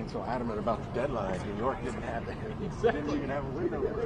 so adamant about the deadline. New York didn't have that. Exactly. Didn't even have a window. Ja.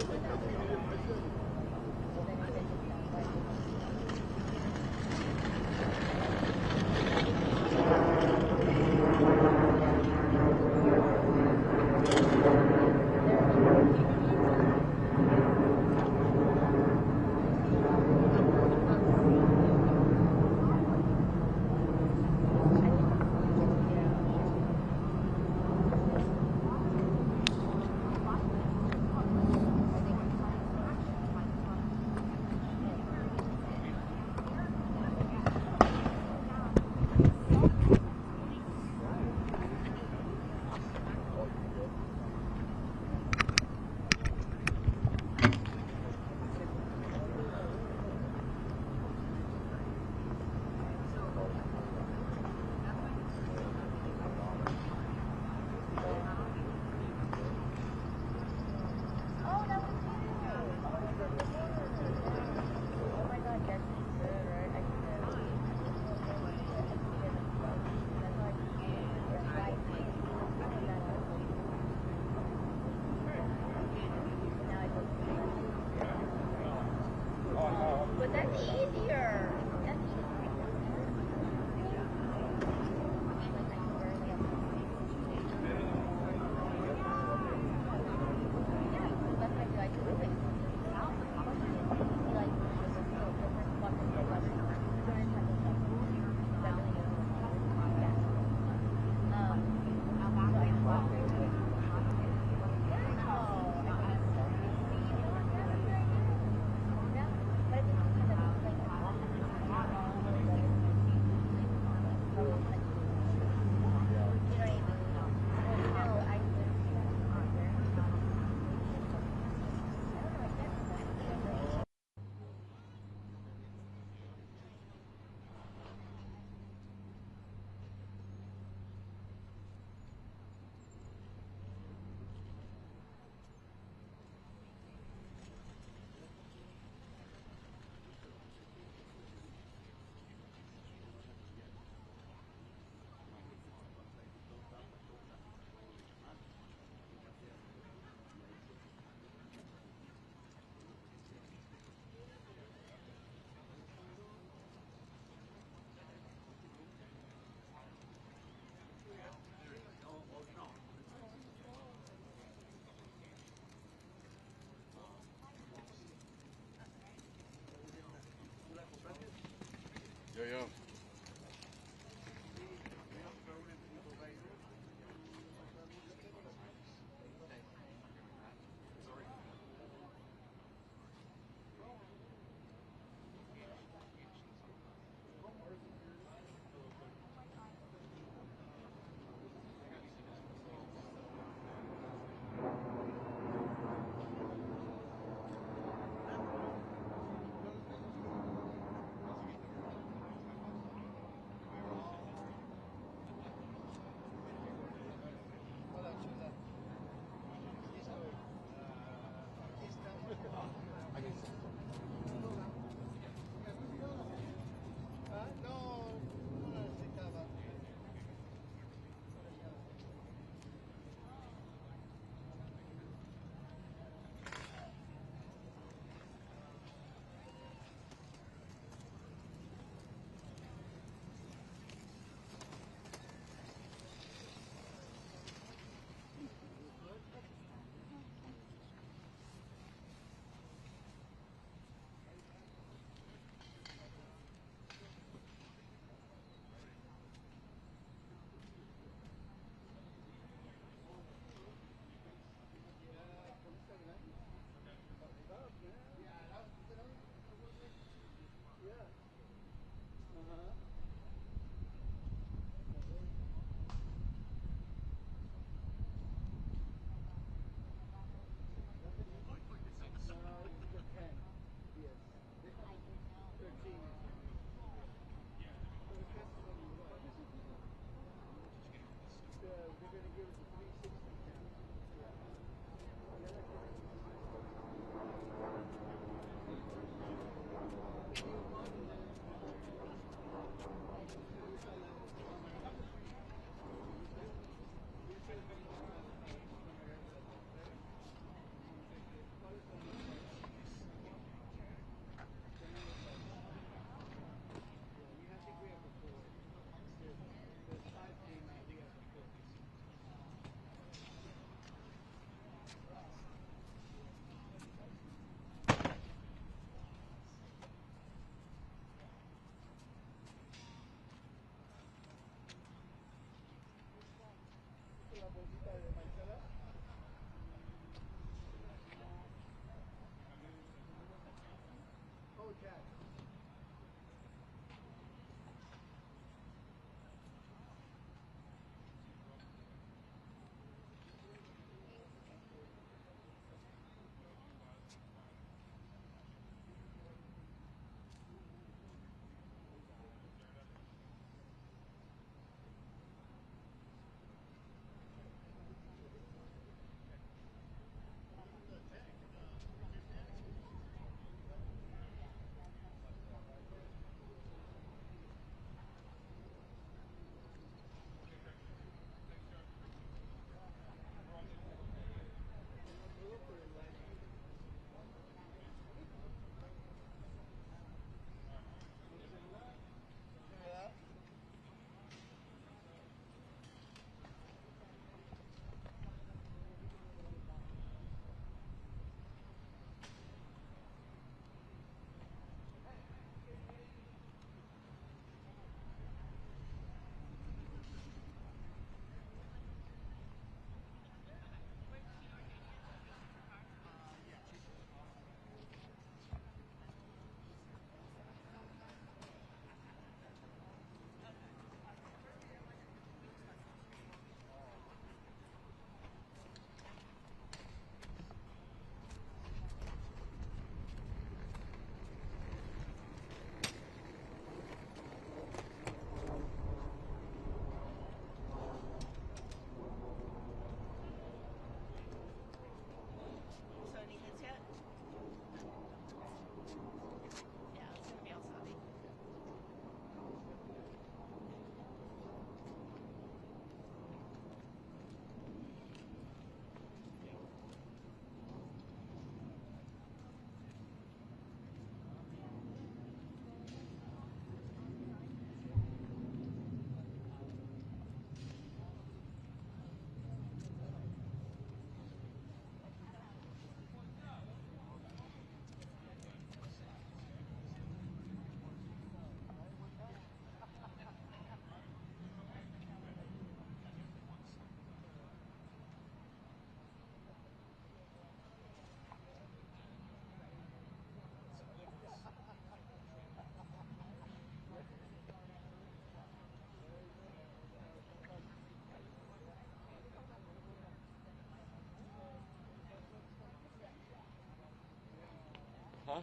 Huh?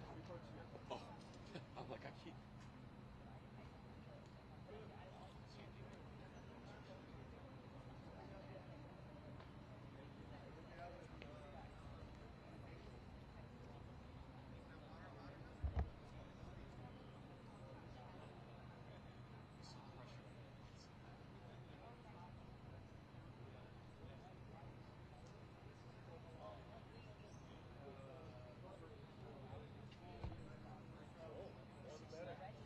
Oh, I'm like, I keep. Better.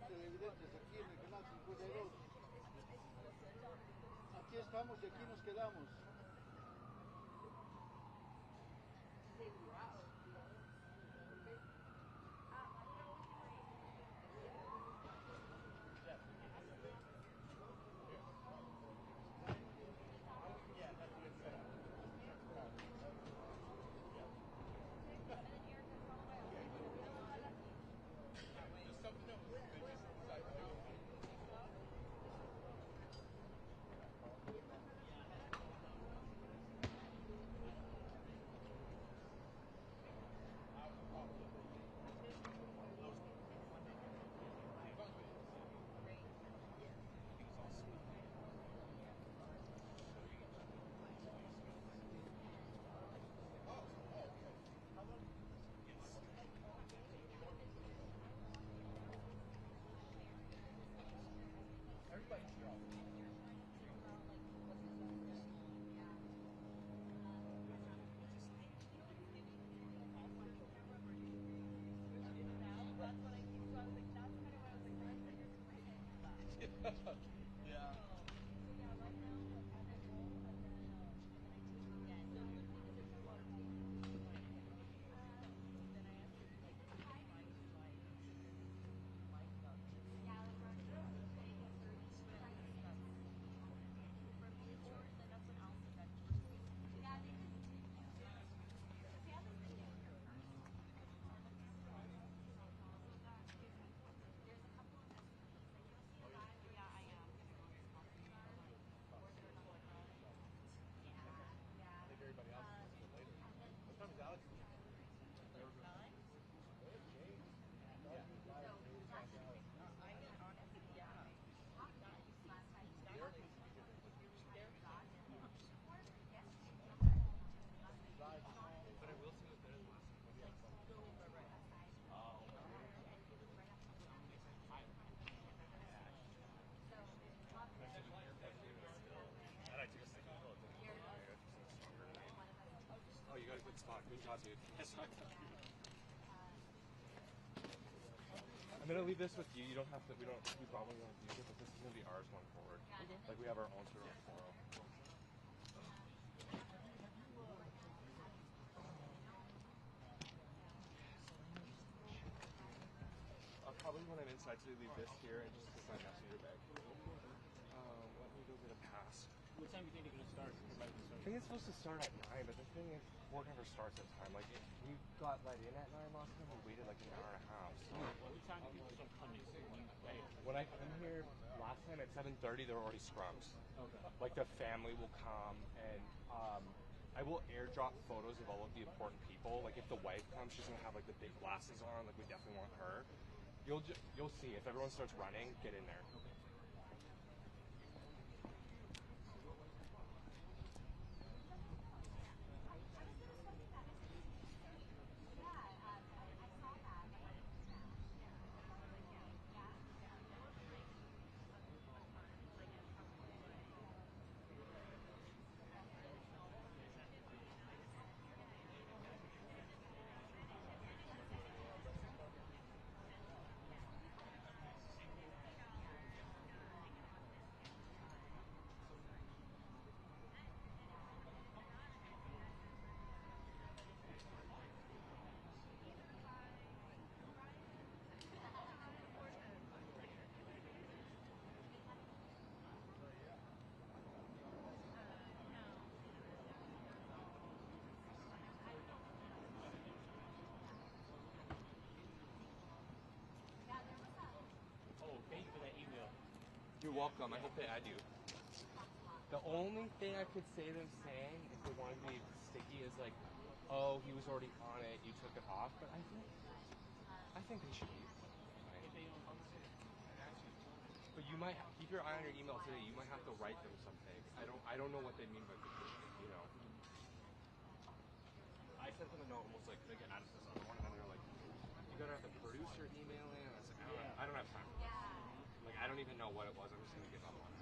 Televidentes aquí en el canal 52. Aquí estamos y aquí nos quedamos. Yeah. Everybody else is a little later. What time is Alex? But I will say that there is last and I took a second call. Oh, you got a good spot. Good job, dude. I'm gonna leave this with you. You don't have to. We probably won't use it, but this is gonna be ours going forward. Okay. Like we have our own sort of forum. I'll probably when I'm inside to leave this here and just put my messenger bag. Let me go get a pass. What time do you think you're going to start? I think it's supposed to start at 9, but the thing is, court never starts at time. Like, we got let in at 9 last time, we waited like an hour and a half. So. What time do people start coming? When I come here last time at 7:30, there were already scrums. Okay. Like, the family will come, and I will airdrop photos of all of the important people. Like, if the wife comes, she's going to have, like, the big glasses on. Like, we definitely want her. You'll see. If everyone starts running, get in there. Okay. You're welcome. I hope they add you. The only thing I could say them saying, if they wanted to be sticky, is like, oh, he was already on it, you took it off. But I think they should be fine. But you might keep your eye on your email today. You might have to write them something. I don't know what they mean by petitioning. You know. I sent them a note, almost like they get added to this other one, and then they're like, you gotta have the producer email in. And I was like, I don't have time. Like, I don't even know what it was. I'm just gonna give up on it.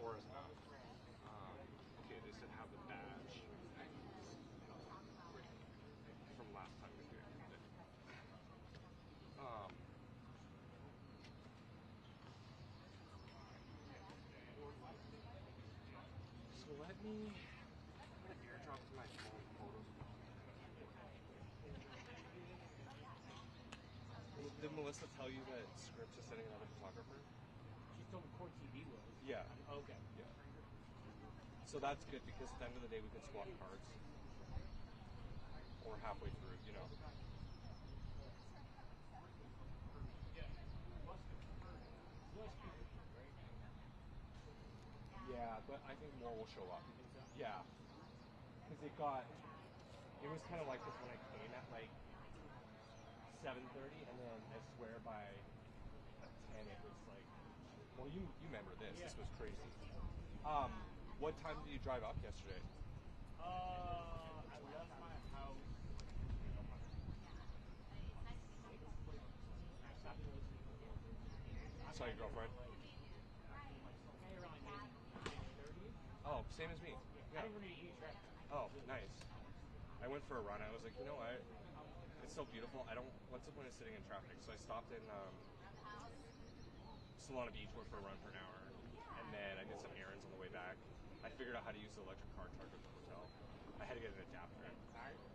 4 is enough. Okay, they said have the badge from last time we did. So let me airdrop to my phone photos. Did Melissa tell you that Scripps is sending another photographer? She told me Court TV was. Yeah. Okay. Yeah. So that's good because at the end of the day we can swap cards. Or halfway through, you know. Yeah, but I think more will show up. Yeah. Because it was kind of like this when I came at like 7:30, and then I swear by 10 it was like, well, you remember this. Yeah. This was crazy. What time did you drive up yesterday? I left my house. I saw your girlfriend. Oh, same as me. Yeah. I didn't really use traffic. Oh, nice. I went for a run. I was like, you know what? It's so beautiful. What's the point of sitting in traffic? So I stopped in Solana Beach, went for a run for an hour, and then I did some errands on the way back. I figured out how to use the electric car charger at the hotel. I had to get an adapter.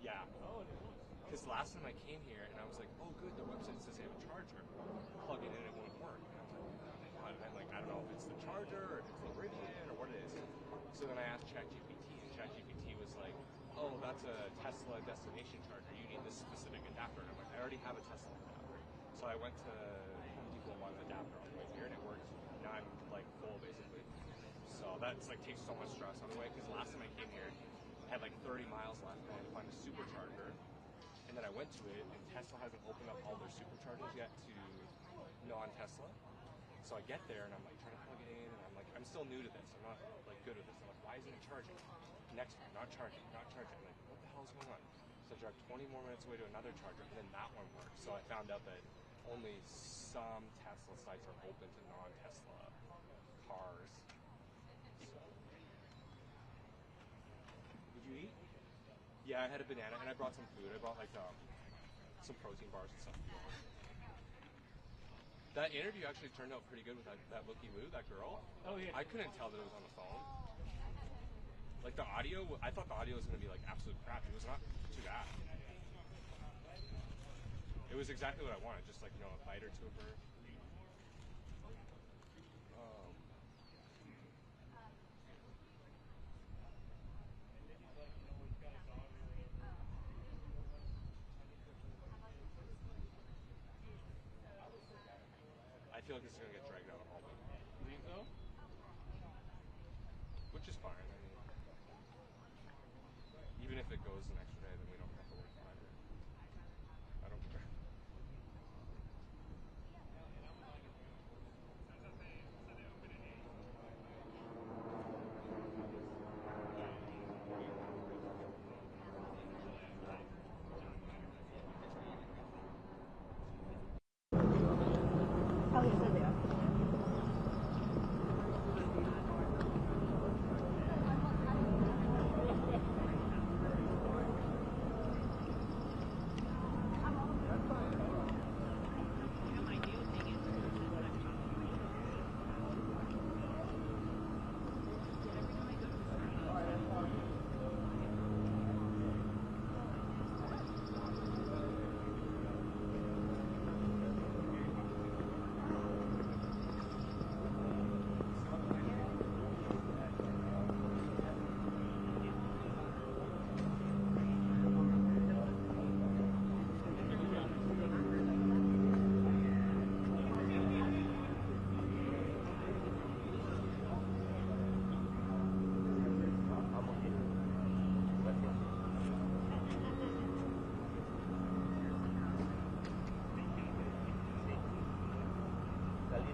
Yeah. Oh, it is. Because last time I came here, and I was like, oh, good, the website says they have a charger. Plug it in, it won't work. And I was like, oh, and I'm like, I don't know if it's the charger, or if it's the Rivian, or what it is. So then I asked ChatGPT, and ChatGPT was like, oh, that's a Tesla destination charger. You need this specific adapter. And I'm like, I already have a Tesla adapter. So I went to Home Depot and bought an adapter on the way here, and it works. Now I'm like full, basically. So that's like takes so much stress on the way, because last time I came here, I had like 30 miles left, and I had to find a supercharger. And then I went to it, and Tesla hasn't opened up all their superchargers yet to non-Tesla. So I get there, and I'm like trying to plug it in, and I'm like, I'm still new to this. I'm not like good at this. I'm like, why isn't it charging? Next one, not charging, not charging. I'm like, what the hell is going on? So I drive 20 more minutes away to another charger, and then that one works. So I found out that only some Tesla sites are open to non-Tesla cars. Did you eat? Yeah, I had a banana, and I brought some food. I brought like some protein bars and stuff. That interview actually turned out pretty good with that Looky Lou, that girl. Oh, yeah. I couldn't tell that it was on the phone. Like the audio, I thought the audio was going to be like absolute crap. It was not too bad. It was exactly what I wanted, just like, you know, a bite or two of her. I feel like this is going to get dragged out all week. You think so? Which is fine. I mean, even if it goes an extra day, then we don't have to work Friday. I don't care. Oh, yes, I do.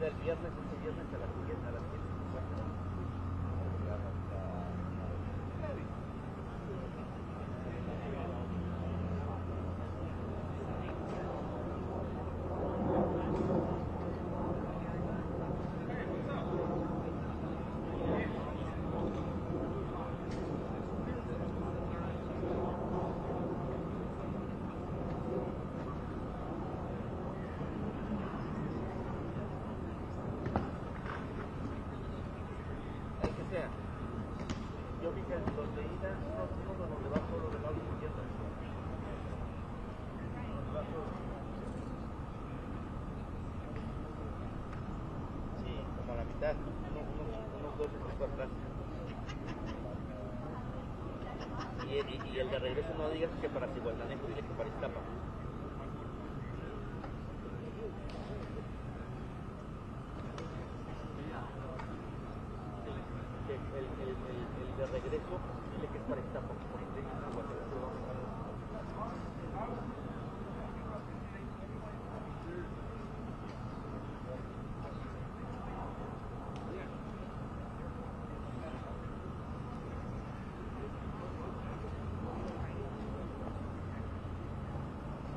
salida el viernes, este viernes a las 7, a las 7:50. Yo vi que los de ida, uno donde va solo de lado izquierdo. Sí, como a la mitad, unos 2 minutos atrás. Y el de regreso no digas que para Cihuatanejo, dile que para Iztapa. El de regreso, dile que es para Iztapa, porque te dicen que Guatemala lo vamos a ver.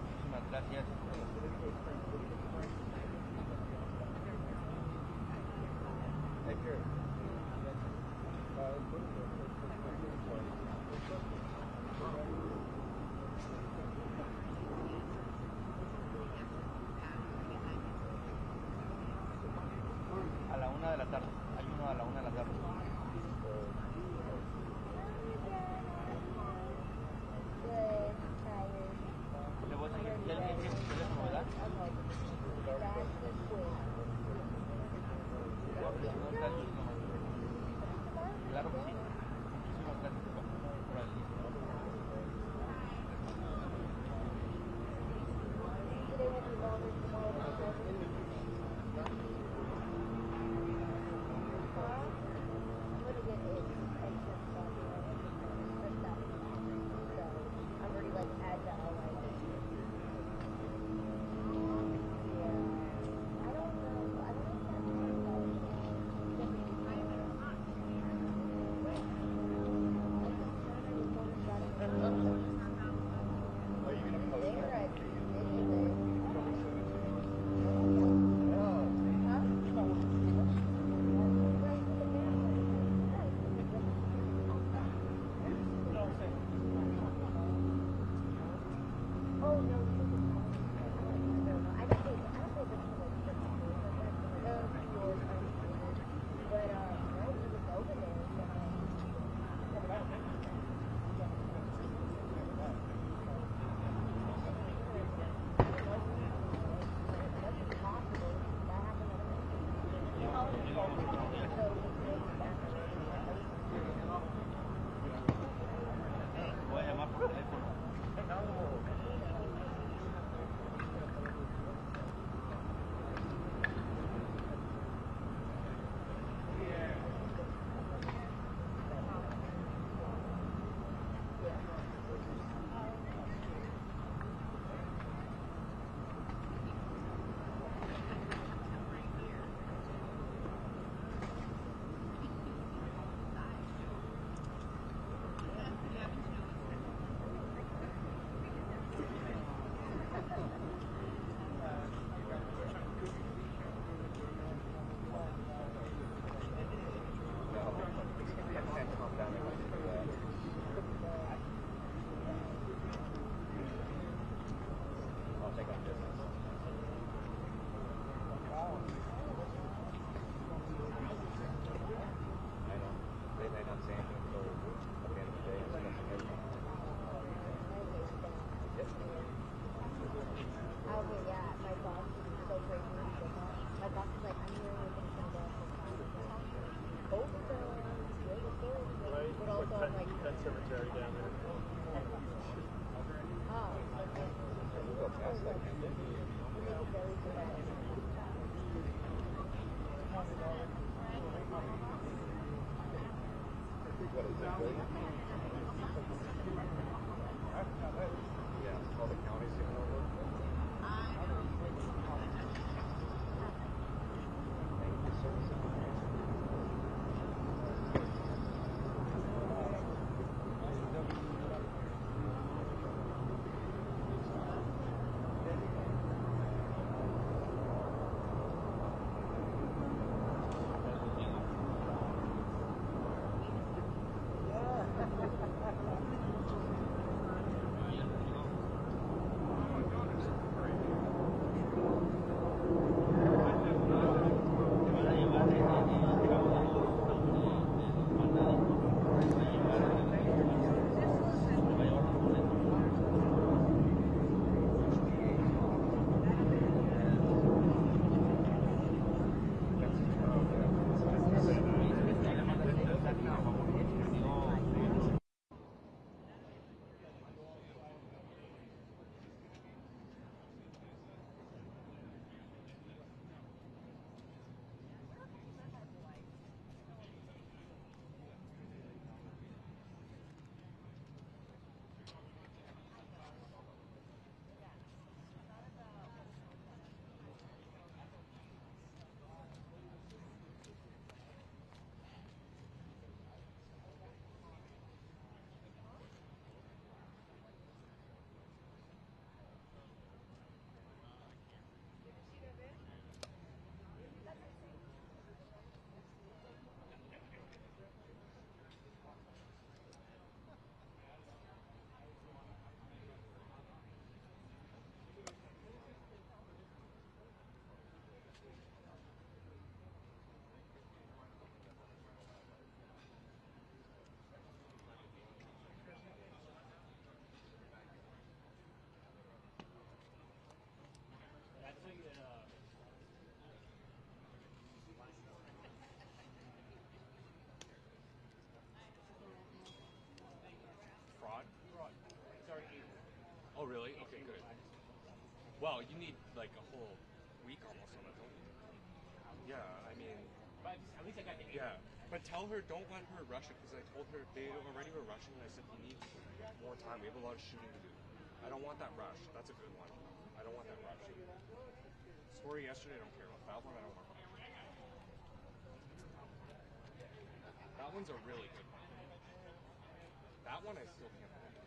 Muchísimas gracias. A la 1 de la tarde. Hay uno a la 1 de la tarde. Le voy a decir, ¿ya le dije su teléfono, verdad? Claro que sí. Muchísimas gracias por el día. Voy a llamar por teléfono. Cemetery down there. What is that? Yeah, all the counties taking over. Well, you need like a whole week almost on it, don't you? Yeah, I mean, But at least I got the yeah. But tell her, don't let her rush it, because I told her they already were rushing, and I said, you need more time. We have a lot of shooting to do. I don't want that rush. That's a good one. I don't want that rush. Story yesterday, I don't care about. That one, I don't want. That one's a really good one. That one, I still can't believe.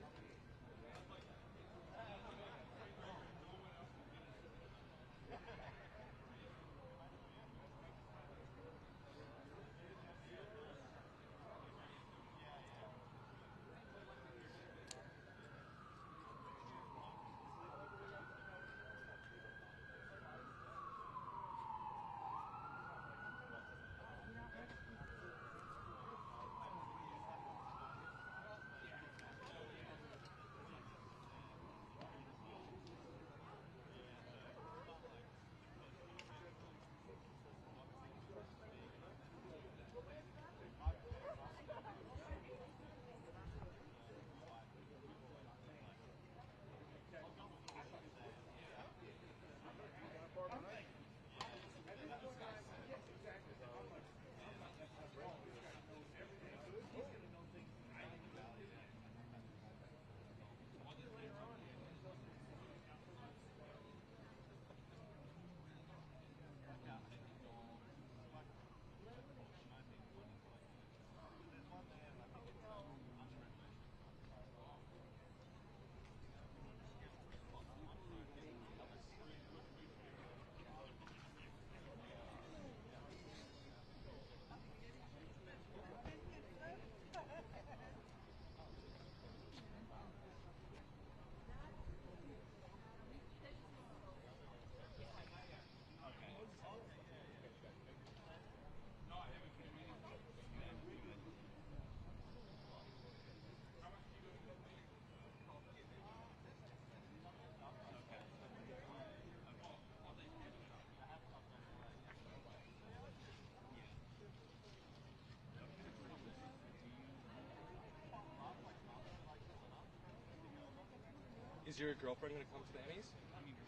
Is your girlfriend going to come to the Emmys?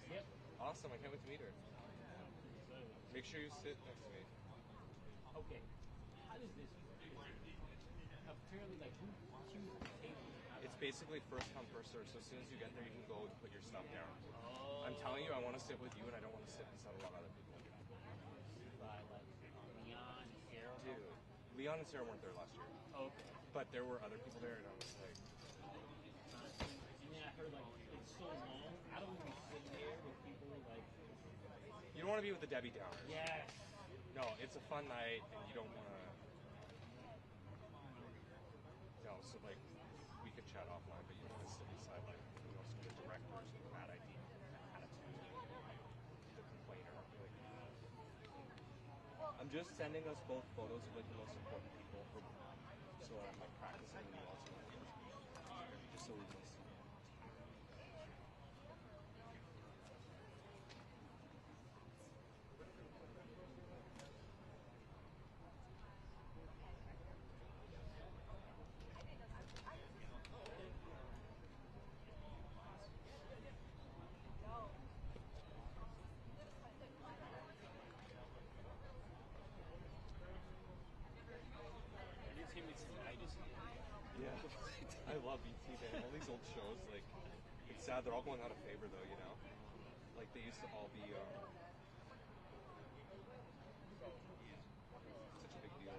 Yep. Awesome, I can't wait to meet her. Make sure you sit next to me. Okay. How does this work? Apparently, like, who chooses the table? It's basically first come, first serve. So as soon as you get there, you can go and put your stuff down. Oh. I'm telling you, I want to sit with you, and I don't want to sit beside a lot of other people. By, like, Leon, Sarah. Dude, Leon and Sarah weren't there last year, Okay. but there were other people there, and I was like, And then I heard, like, it's so long. I don't want to be sitting there with people, like, you don't want to be with the Debbie Downers. yes. No, it's a fun night, and you don't want to. No, so like we could chat offline, but you don't want to sit beside like some of the directors with bad idea, attitude, the complainer. Like, I'm just sending us both photos of like the most important people for, so I'm like practicing and you also just so we can see. Yeah, I love BT, man. All these old shows, like, it's sad they're all going out of favor, though. You know, like they used to all be such a big deal.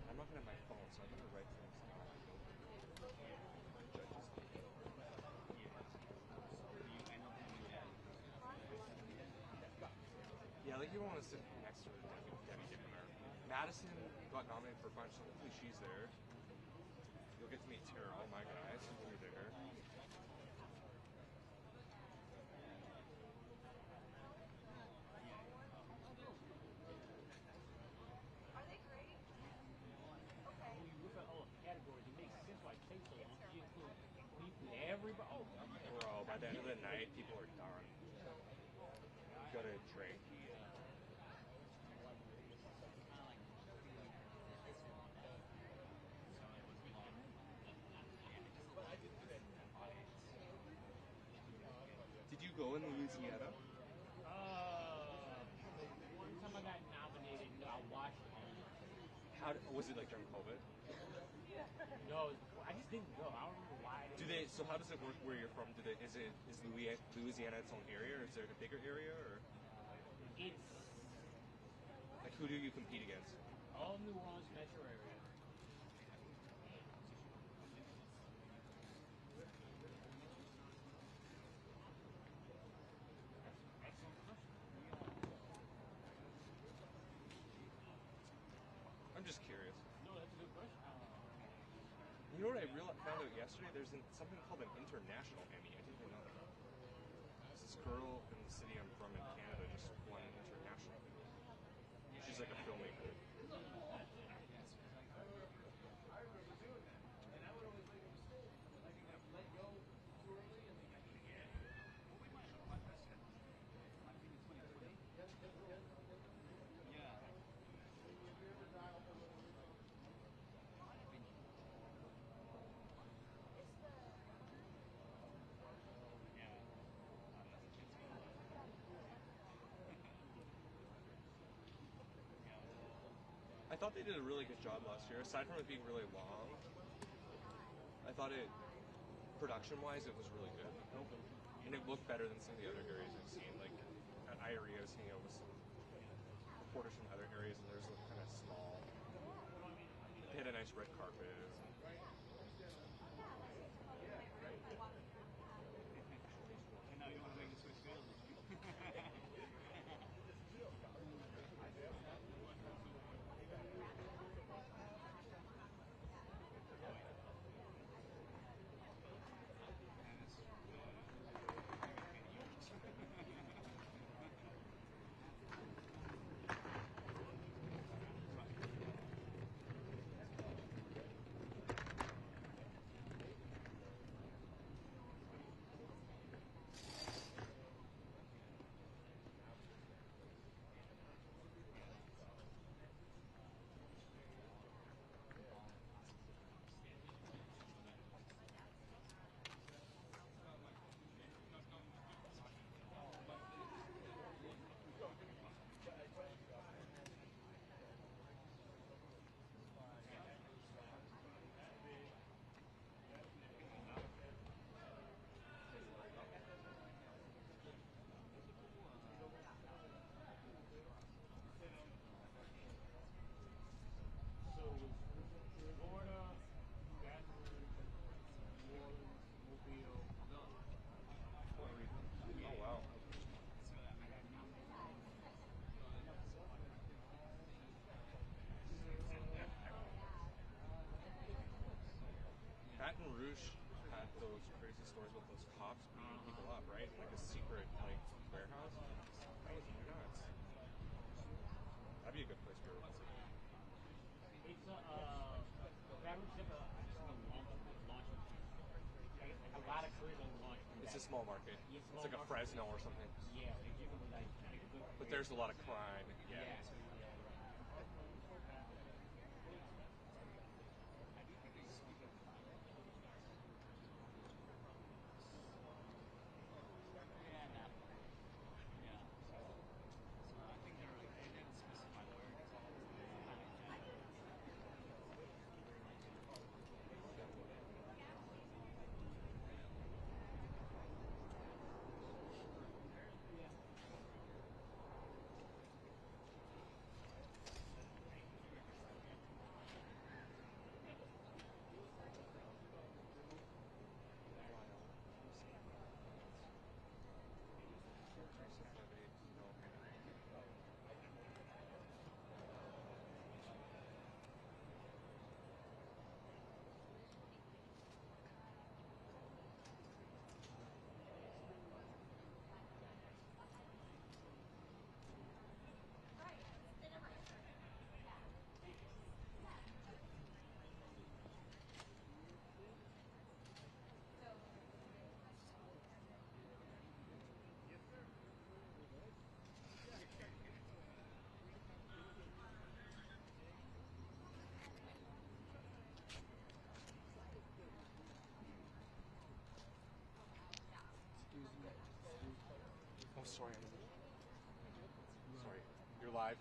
I'm not gonna have my phone, so I'm gonna write things down. Yeah, like you don't want to sit next to Debbie Downer. Madison got nominated for a bunch, so hopefully she's there. You'll get to meet Tara, all my guys, when you're there. Are they great? Okay. When you look at all the categories, it makes sense why it takes so long. You include everybody. Oh, Bro, by the end of the night, people are done. You gotta drink. Did you go in Louisiana? Was it like during COVID? No, I just didn't go. I don't remember why. So how does it work where you're from? Is Louisiana its own area, or is there a bigger area, or It's like who do you compete against? all New Orleans metro area. Excellent question. I'm just curious. No, that's a good question. You know what I found out yesterday? There's something called an international Emmy. I didn't even know that. This girl in the city I'm from in Canada just won an international Emmy. She's like a filmmaker. I thought they did a really good job last year. Aside from it being really long, I thought production-wise, it was really good. And it looked better than some of the other areas I've seen. Like at IRE, I was hanging out with some reporters from other areas, and theirs looked kind of small. They had a nice red carpet. And now you want to make the switch field. So Florida, Baton Rouge, New Orleans, Mobile. Oh wow. Baton Rouge had those crazy stories with those cops beating people up, right? In like a secret like warehouse. That was nuts. That'd be a good place for a It's Baton Rouge is a lot of careers on launch. It's a small market. Yeah, It's like a Fresno or something. Yeah, they give them like good. But there's a lot of crime. Yeah. Oh, sorry. Sorry. You're live.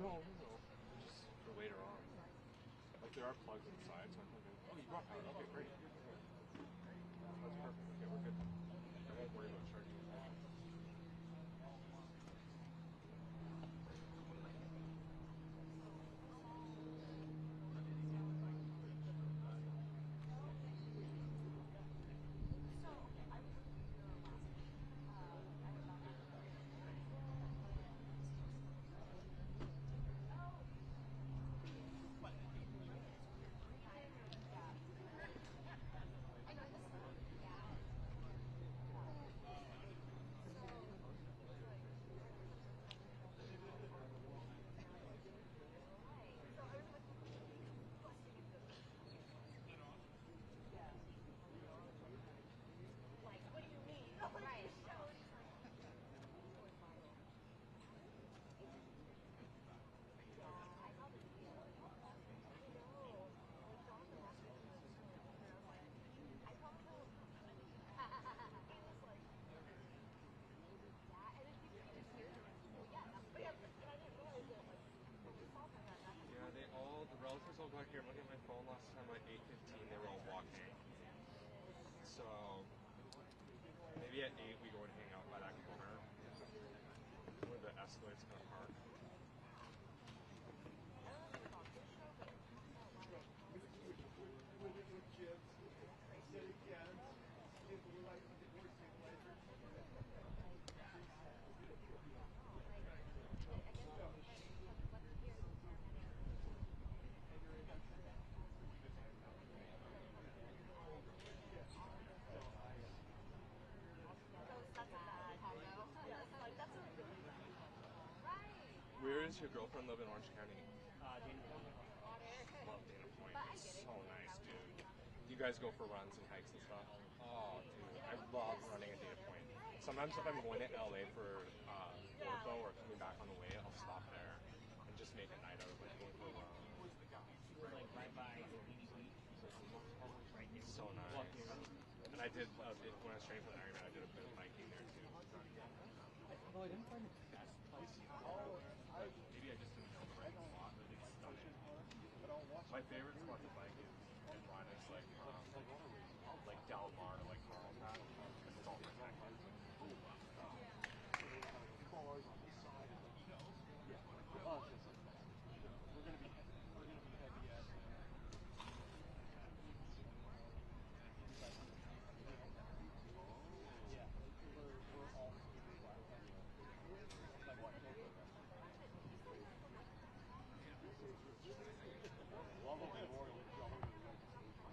No. Just for later on. Like there are plugs inside, so I can. Oh, you brought power. Okay, great. That's perfect. Okay, we're good. I won't worry about charging it. Relatives all got here. I'm looking at my phone last time at 8:15. They were all walking. So maybe at 8 we go and hang out by that corner where the Escalade's gonna park. Where does your girlfriend live in Orange County? Dana Point. Love Dana Point. So nice, dude. You guys go for runs and hikes and stuff? Oh, dude. I love running at Dana Point. Sometimes if I'm going to LA for ortho or coming back on the way, I'll stop there and just make a night out of it, going for a run. We're like right by Bikini Beach. Right there. So nice. And I did, when I was training for the Ironman, I did a bit of biking there too. Although I didn't find the best place. Maybe I just didn't know the right spot, but it's stunning. My favorite spot to bike is and run is like Del Mar to like Carmel Path. It's all protected.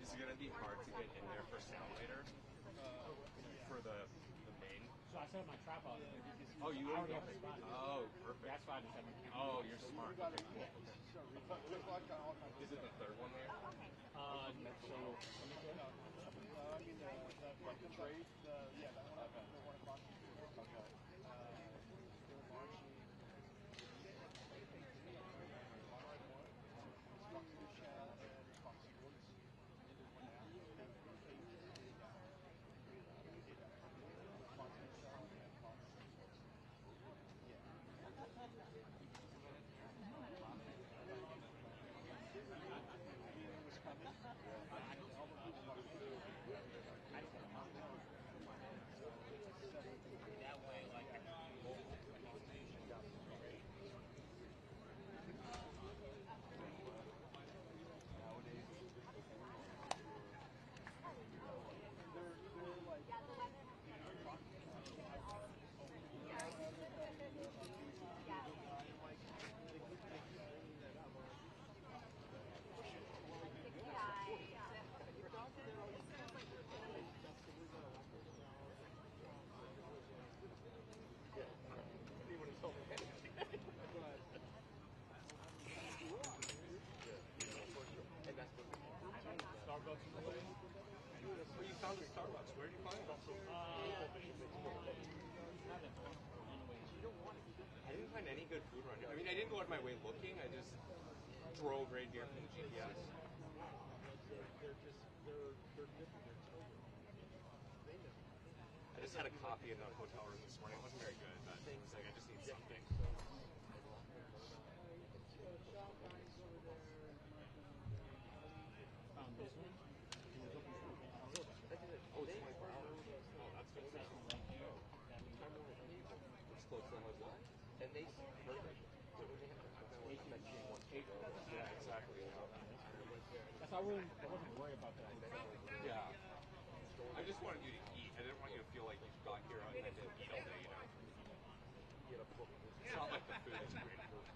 Is it gonna be hard to get in there for sound later? For the main? So I set up my trap out. Oh, you I already already have the spot. Oh, perfect. That's why I just had my camera. Oh, you're smart. Okay, cool. Is it the third one there? So that way, like Starbucks in the way. Well, you found a Starbucks. Where did you find it? I didn't find any good food around here. I mean, I didn't go out of my way looking. I just drove right here from the GPS. I just had a coffee in the hotel room this morning. It wasn't very good, but I was like, I just need something. close to them as well. And they seem perfect. So when they have to expecting one to go. Yeah, exactly. You know? That's why I wasn't worried about that. Yeah. I just wanted you to eat. I didn't want you to feel like you got here and then didn't eat all day, you know? It's not like the food is great for work.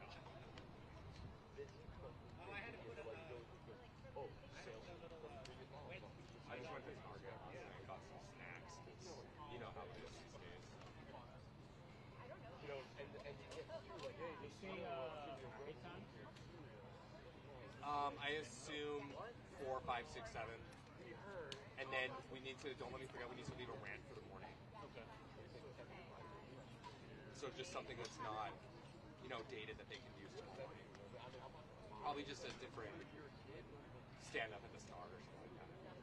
Oh, sales. I just went to Target and got some snacks. You know how it is these days. You know, and you get through like, hey, They say 8 times. I assume 4, 5, 6, 7. And then we need to, don't let me forget, we need to leave a rant for the morning. Okay. So just something that's not, you know, dated that they can use tomorrow morning. Probably just a different stand up at the start or something like that.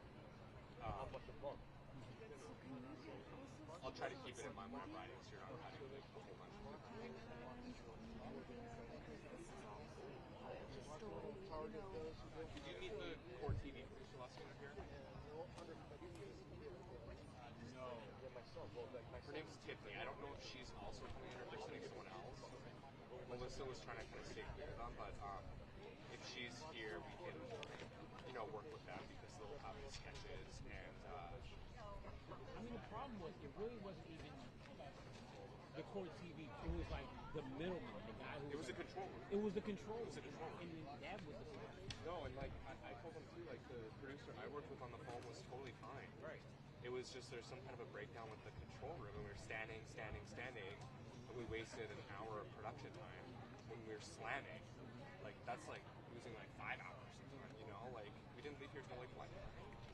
I'll try to keep it in mind when I'm writing so you're not having like a whole bunch of Did you meet the core TV producer last time here? No. Her name's Tiffany. I don't know if she's also coming in or if they're sending someone else. Melissa was trying to kind of stay clear of them, but if she's here, we can, you know, work with them because they'll have the sketches and. I mean, the problem was it really wasn't even the core TV. It was like the middleman, the guy who. It was a control room. It was the control. It was a control room. And then that was the problem. No, and like I told them too, like the producer I worked with on the phone was totally fine. Right. It was just there's some kind of a breakdown with the control room, and we were standing, and we wasted an hour of production time when we were slamming. Like that's like losing like 5 hours sometimes, you know? Like we didn't leave here till like what?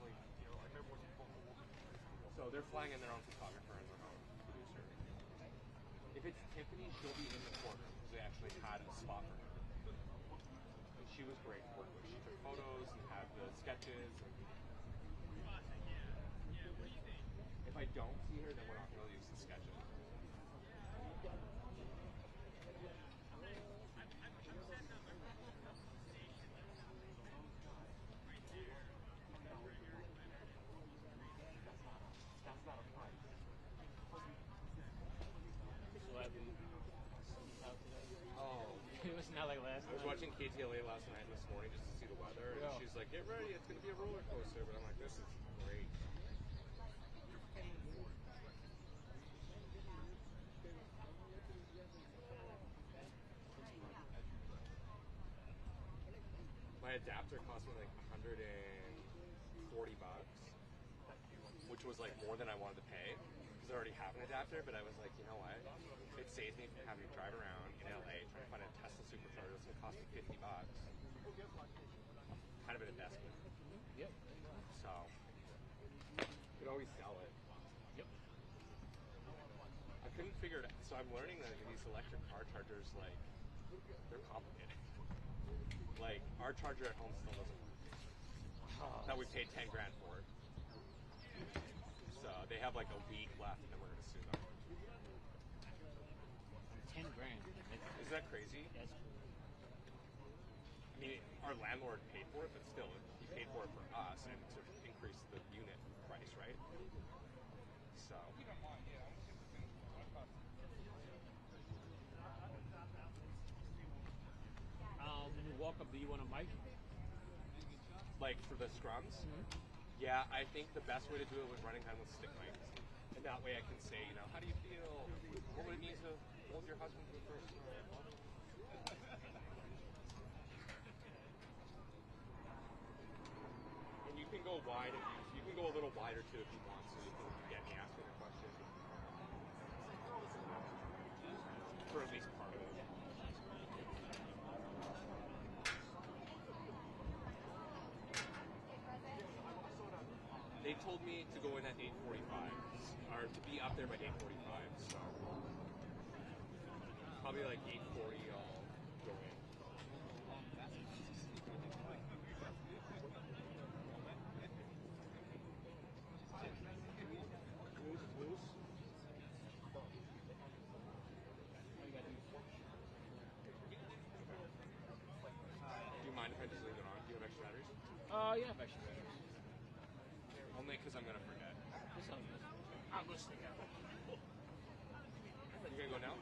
Like, you know, I remember when so they're flying in their own photographer and their own producer. If it's Tiffany, she'll be in the courtroom because they actually had a spot for her. And she was great to work with. She took photos and had the sketches. And if I don't see her, then we're not going to use the sketches. That's not a crime. So I didn't out today. Oh. It was not like last I was night. watching KTLA last night and this morning just to see the weather, and Yeah. she's like, "Get ready, it's gonna be a roller coaster." But I'm like, "This is great." My adapter cost me like $140, which was like more than I wanted to pay because I already have an adapter. But I was like, you know what? It saves me from having to drive around in LA trying to find a Tesla supercharger that's gonna cost me $50. Kind of an investment. Yep. So you could always sell it. Yep. I couldn't figure it out. So I'm learning that these electric car chargers, like, they're complicated. Like, our charger at home still doesn't work. That we paid 10 grand for it. So they have like a week left and then we're going to sue them. 10 grand. Isn't that crazy? That's I mean, our landlord paid for it, but still, he paid for it for us and to increase the unit price, right? So. when you walk up, do you want a mic? Like for the scrums? Yeah, I think the best way to do it was running time with stick mics. And that way I can say, you know, how do you feel? What would it mean to hold your husband for the first time? And you can go wide, and you can go a little wider too if you want, so you can get me asking a question. For at least part of it. They told me to go in at 8:45, or to be up there by 8:45. So probably like 8:40, I'll go in. Do you mind if I just leave it on? Do you have extra batteries? Yeah, actually. Only because I'm gonna forget. This sounds good. I'm listening. You gonna go now?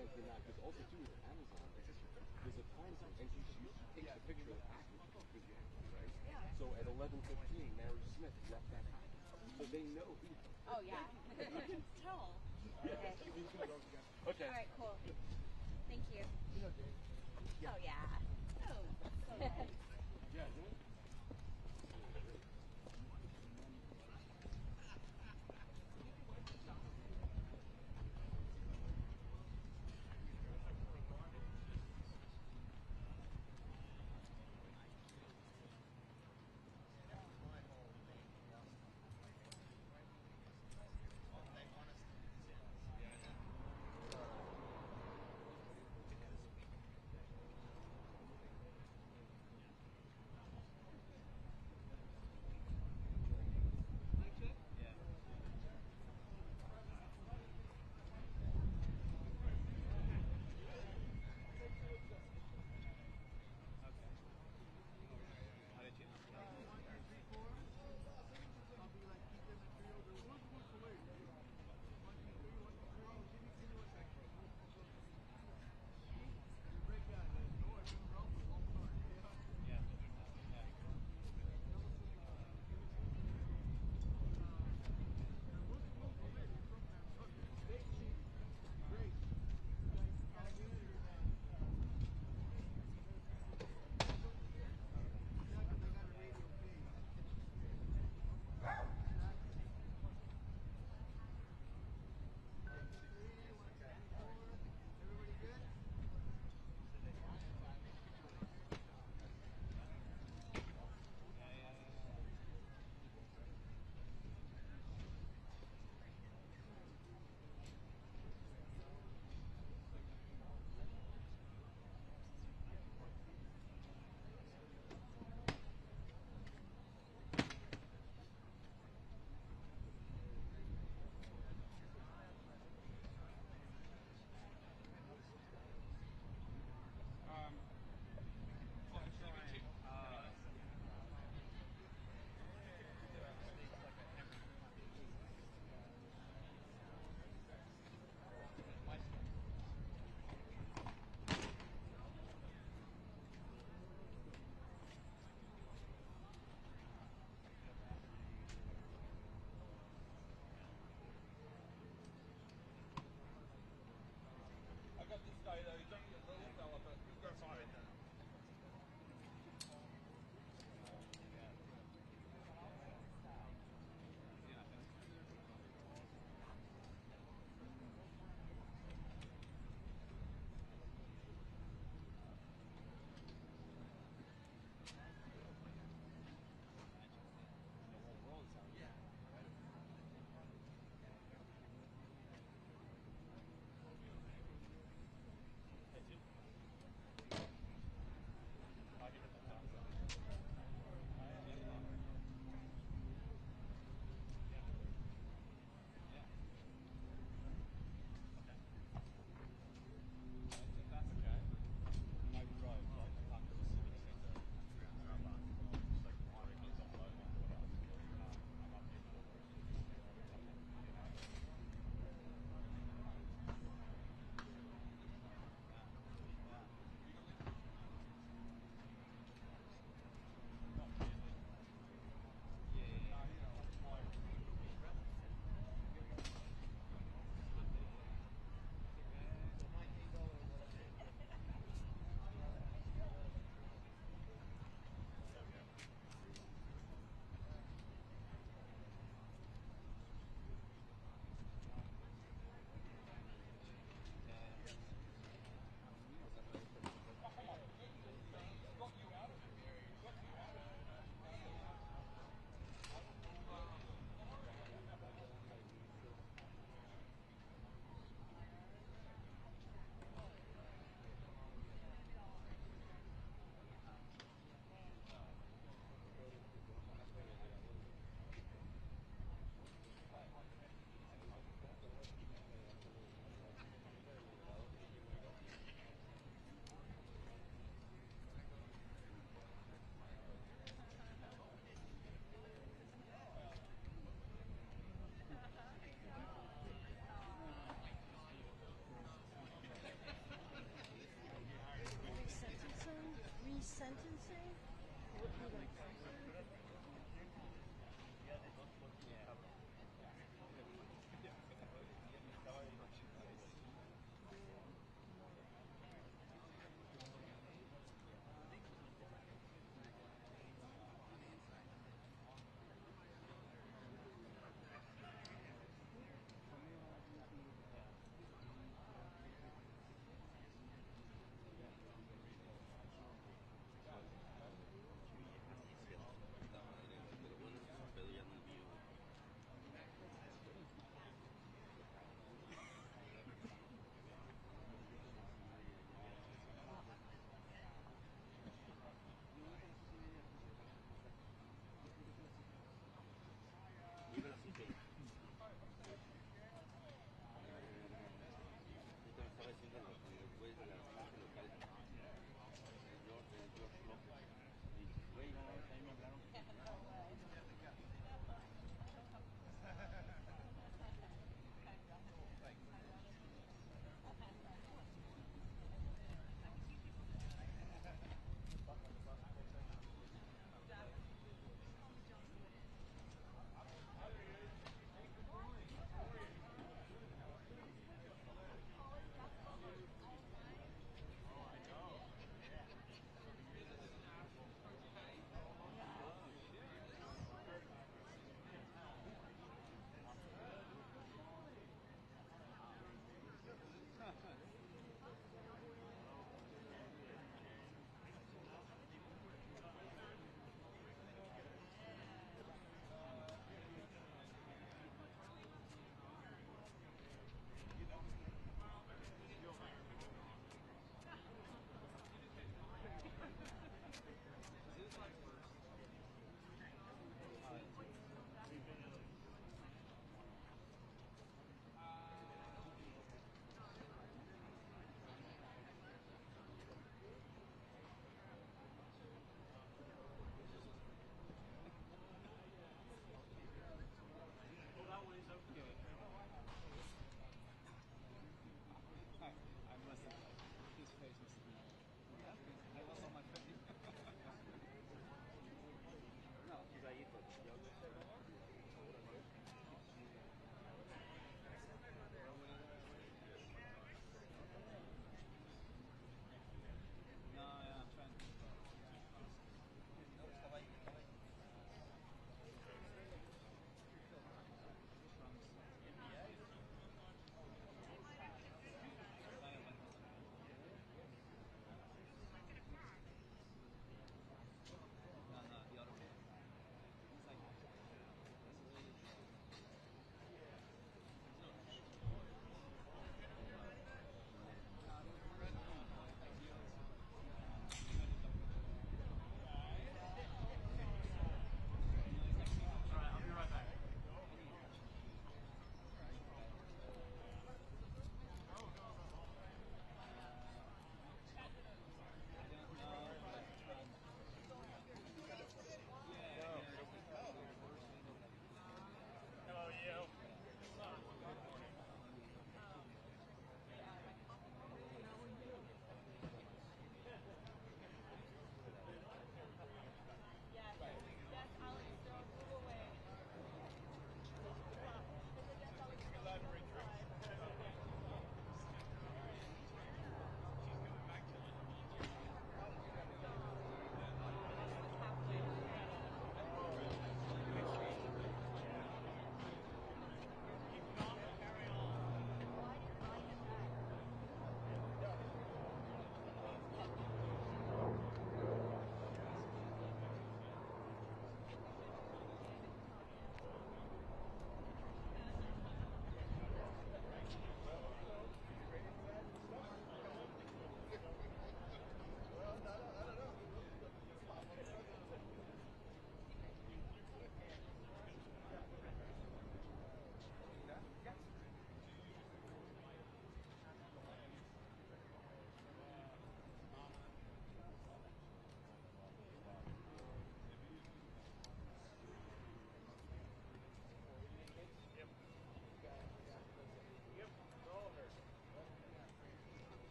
can't deny, because also too with Amazon, there's a time zone, and she takes a picture of the package because you have to, right? Yeah. So at 11:15, Mary Smith left that package, so they know who. Oh, yeah. You can tell. Okay. Okay. All right, cool. Thank you. Oh, yeah. Oh, so nice. Yeah.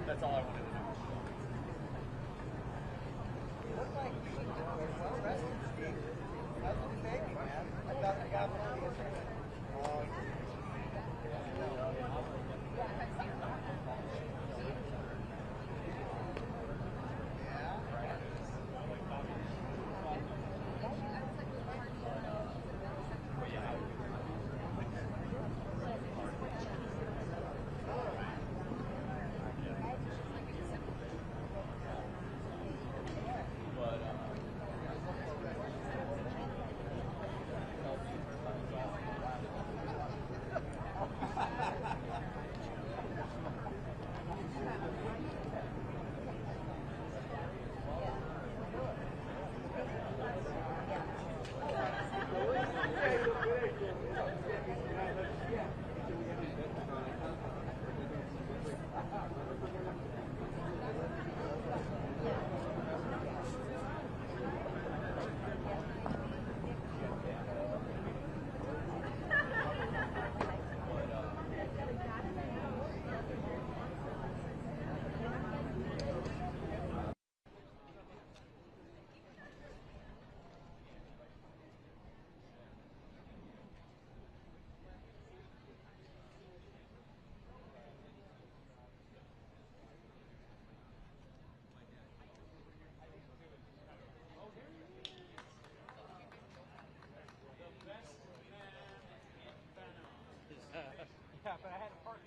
That's all I wanted to know. You look like you were well rested, Steve. How's the baby, man? I got plenty of things. Yeah, but I had a partner.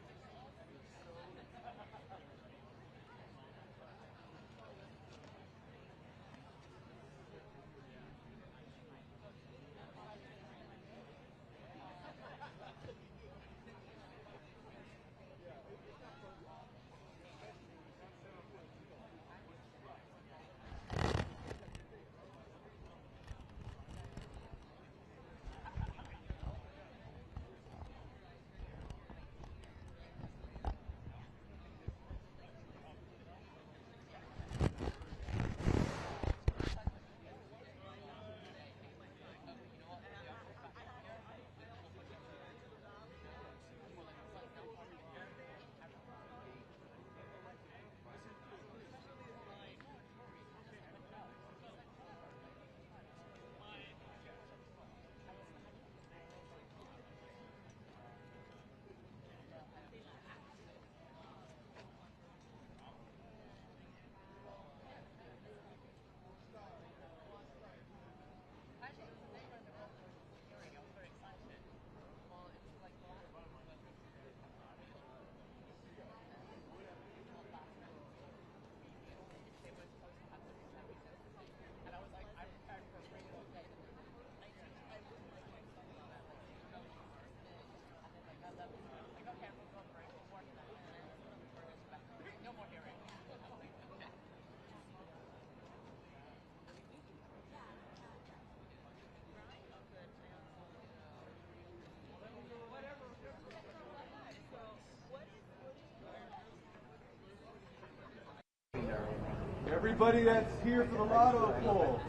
Everybody that's here for the lotto poll,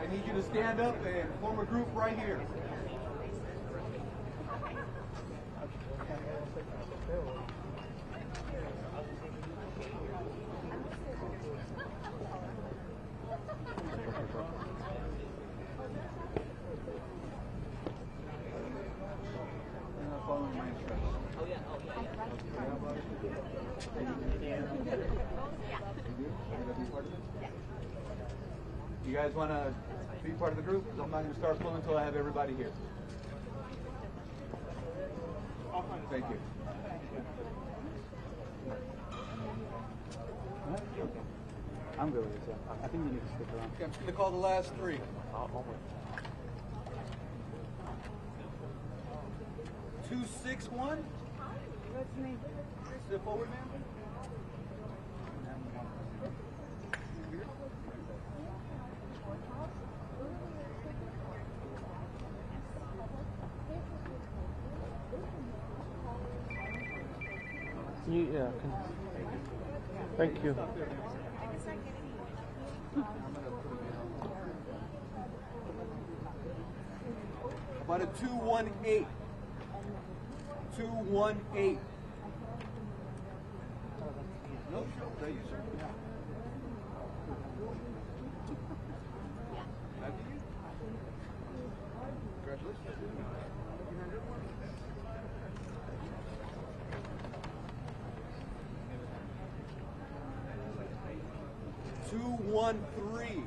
I need you to stand up and form a group right here. Following my instructions. Oh yeah, You guys want to be part of the group? 'Cause I'm not going to start pulling until I have everybody here. Thank you. I'm good with this. I think you need to stick around. Okay, I'm just going to call the last three. I'll wait. 261. Step forward, ma'am. Yeah. Thank you. About a 218. 218. No, sure. Are you sure? Congratulations. 213.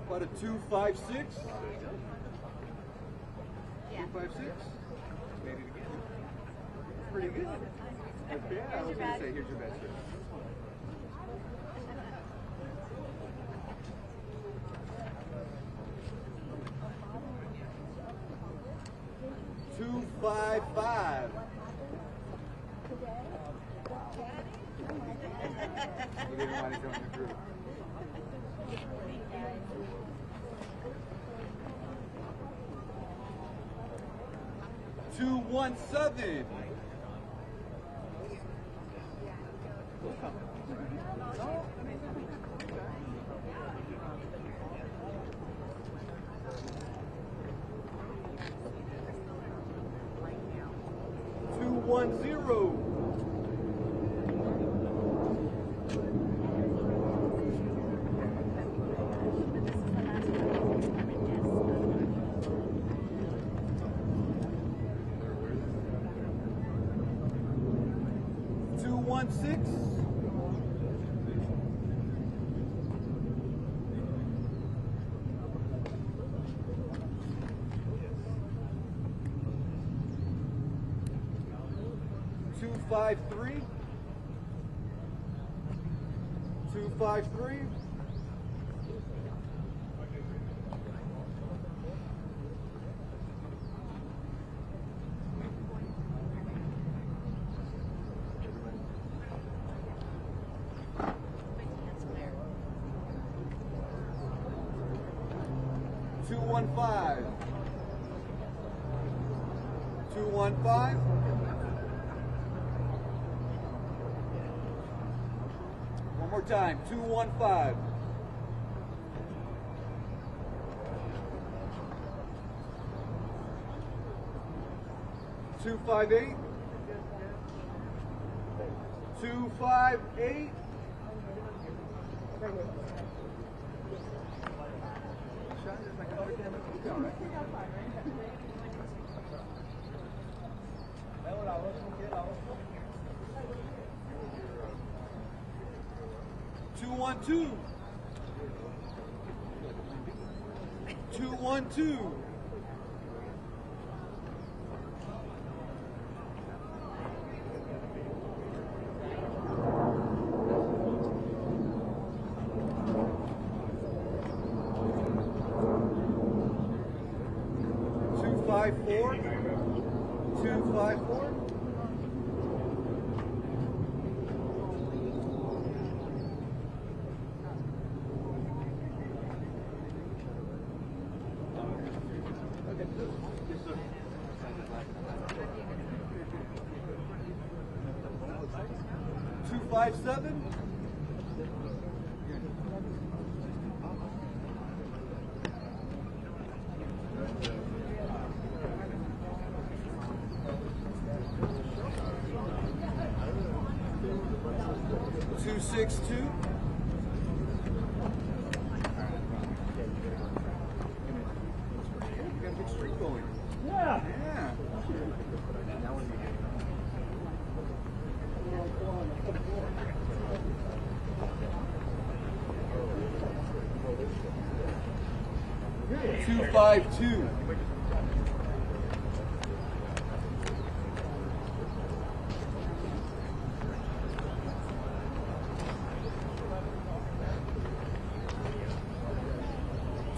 What a 256? 256? Made it again. Pretty good. Yeah, I was going to say, here's your best. 255. You didn't want to join the group. 217. Two five three. 253. 215. 215. One more time. 215. 258. 258. 212. 212. 254. 254. $257. $262. You got a big streak going. Yeah. Yeah. $252.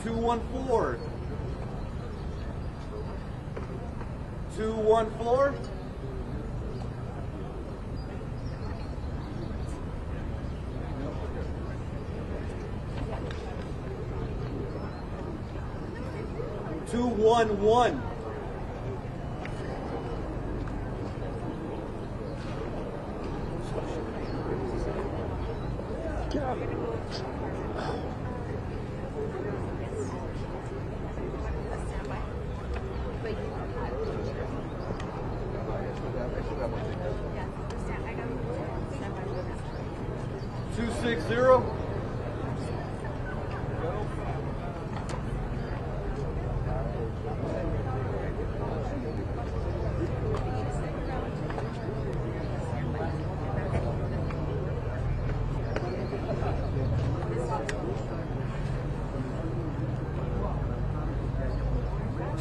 $214. $214. $211. $260.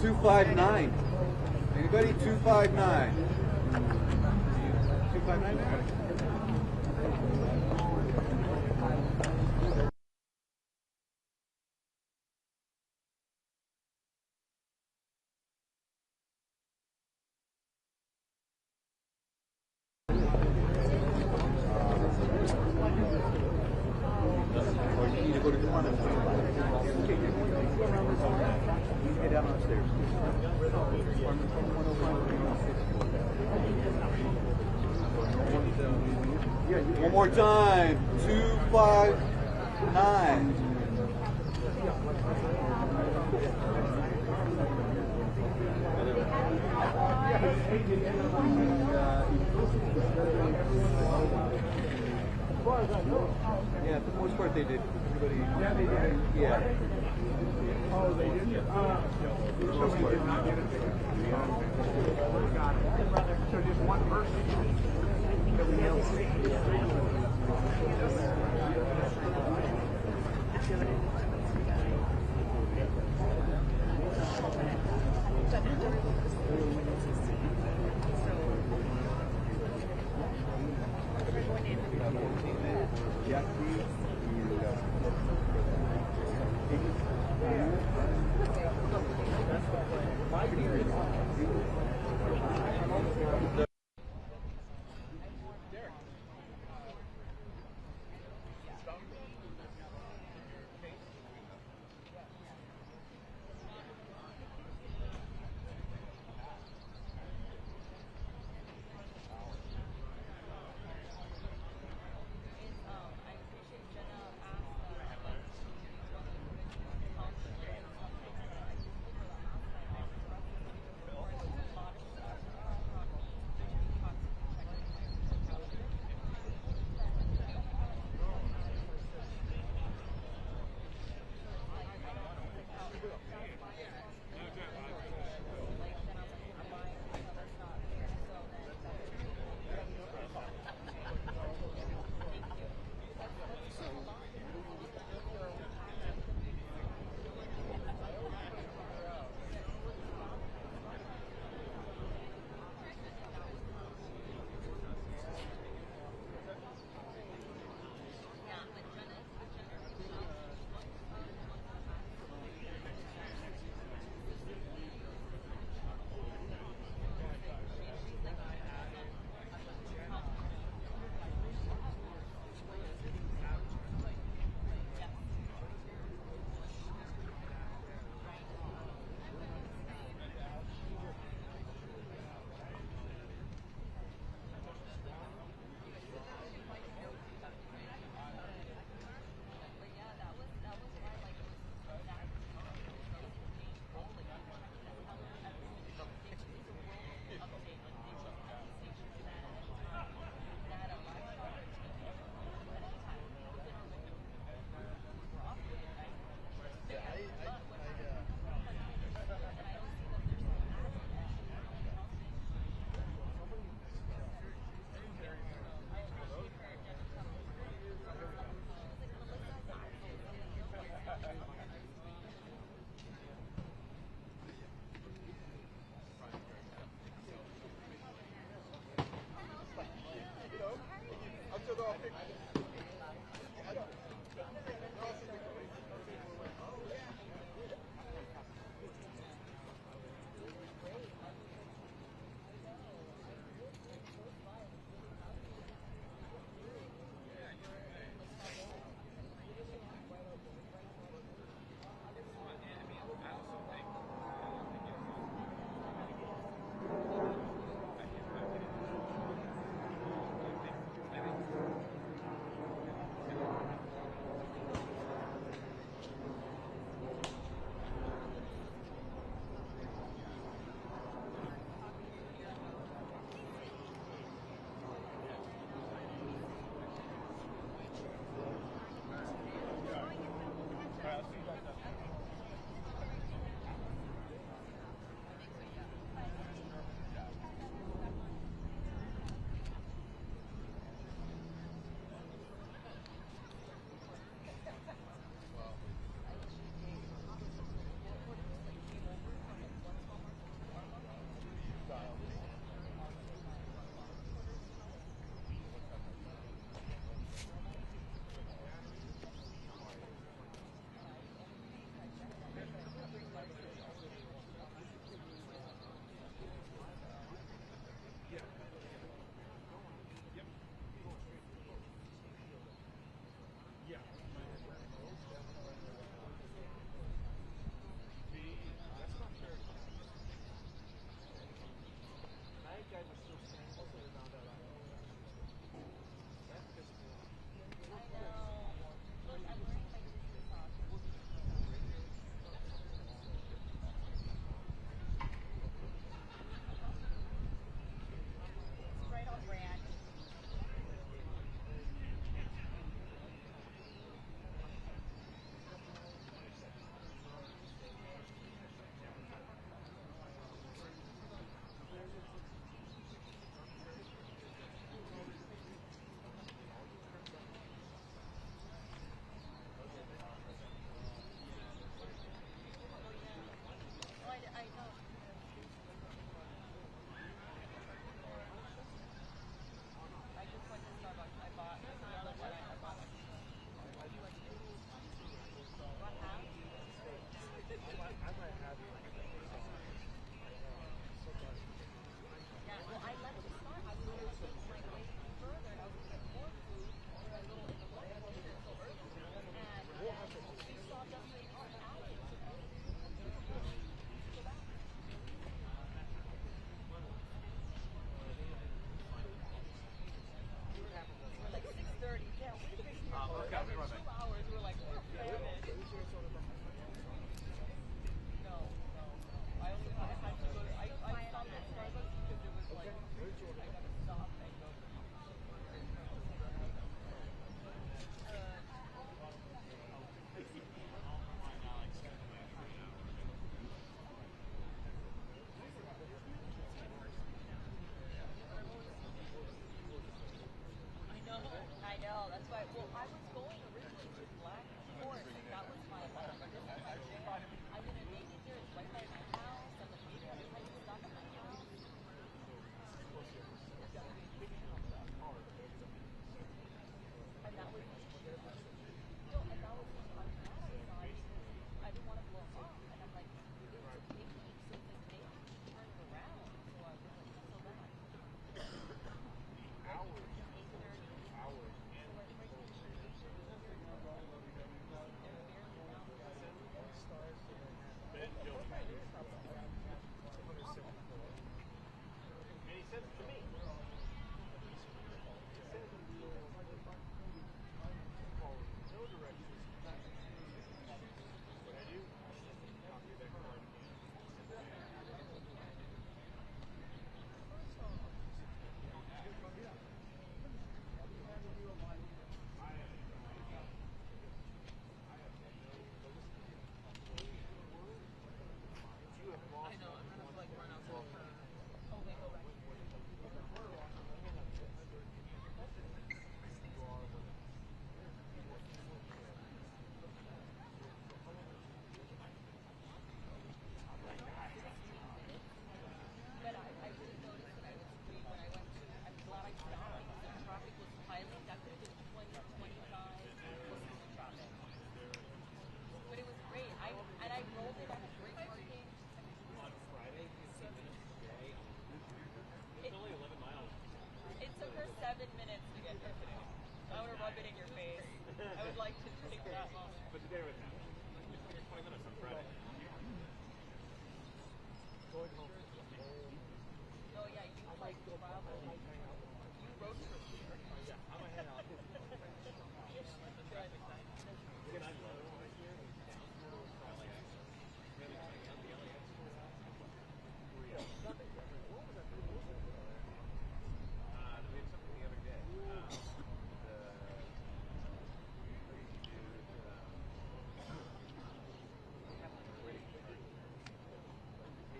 $259. Anybody? $259. $259. Or you need to go to the front of the get down upstairs. One more time. 259. Yeah, for the most part they did. Everybody, yeah, they did. Yeah. Oh, they did? For the most part. So just one person. Nobody else. day with him. Just take 20 minutes on Friday. Going home. Oh yeah, you like travel. You road trip here. Yeah, I'm gonna head out. Again, I love it right here. Downtown, LAX. Really exciting. The LAX store. We had something We had something the other day.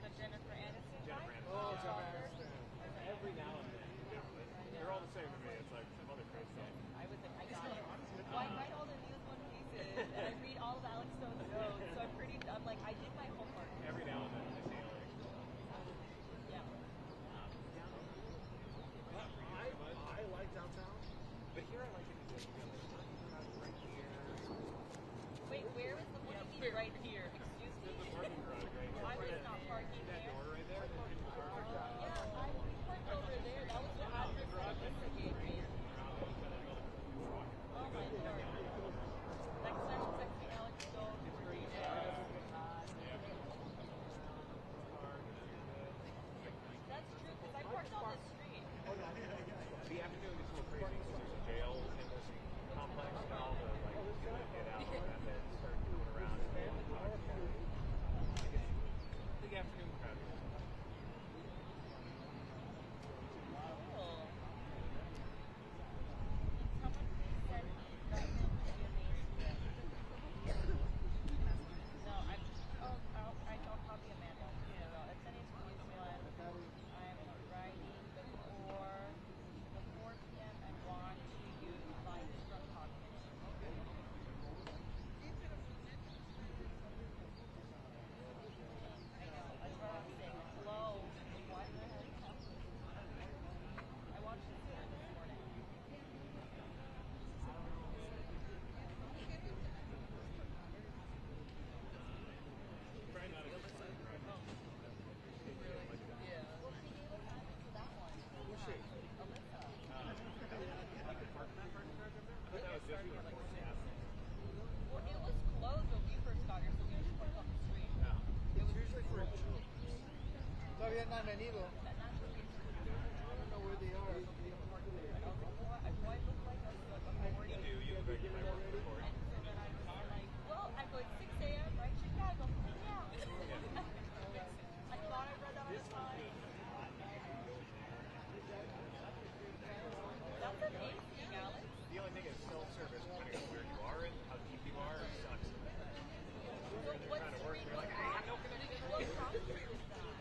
The Jennifer Aniston. Jennifer Aniston. Oh, Jennifer Aniston. Every now and then. They're all the same to me. It's like some other crazy stuff. I got it. Well, I write all the news one pieces, and I read all of Alex Stone's notes, so I'm like, I did my homework. Every now and then I see LAX. Yeah. I like downtown. But here I like it because you got like right here. Wait, where is the one you mean right here? Excuse me? There's the parking garage right here. I was not parking That there. door right there. Yeah, I parked over there. That was the address that Lisa gave me. Oh my lord. Next time I'm texting Alex Stone. That's true, because I parked on the street. The afternoon gets a little crazy because there's a jail in this complex and all the like people that get out and then start going around and they want to talk to you. Like it's big afternoon crowd. Cool. Someone said that would be amazing. No, I don't copy Amanda. No, it's an New Zealand. I'm writing before the 4 p.m. and want to use live from cognition. I know, that's what I'm saying. Hello. Why do I have to talk? I watched this video this morning. Yeah. Well, she gave us access to that one. Who's she? Alyssa. That was just like Well, it was closed when we first got here, so we just parked on the street. It was usually for a tour. Todavía no han venido. That naturally is I don't know where they are. I was like, what? Do I look like a authority? you look like you might work for And so then I was like, well, I'm going 6 a.m., right? Chicago. Yeah. I thought I read that on the sign. That's amazing, Alex. The only thing is self-service, depending on where you are and how deep you are, sucks. So what's trying to work, street? you're like, I have no connection. What cross street is that?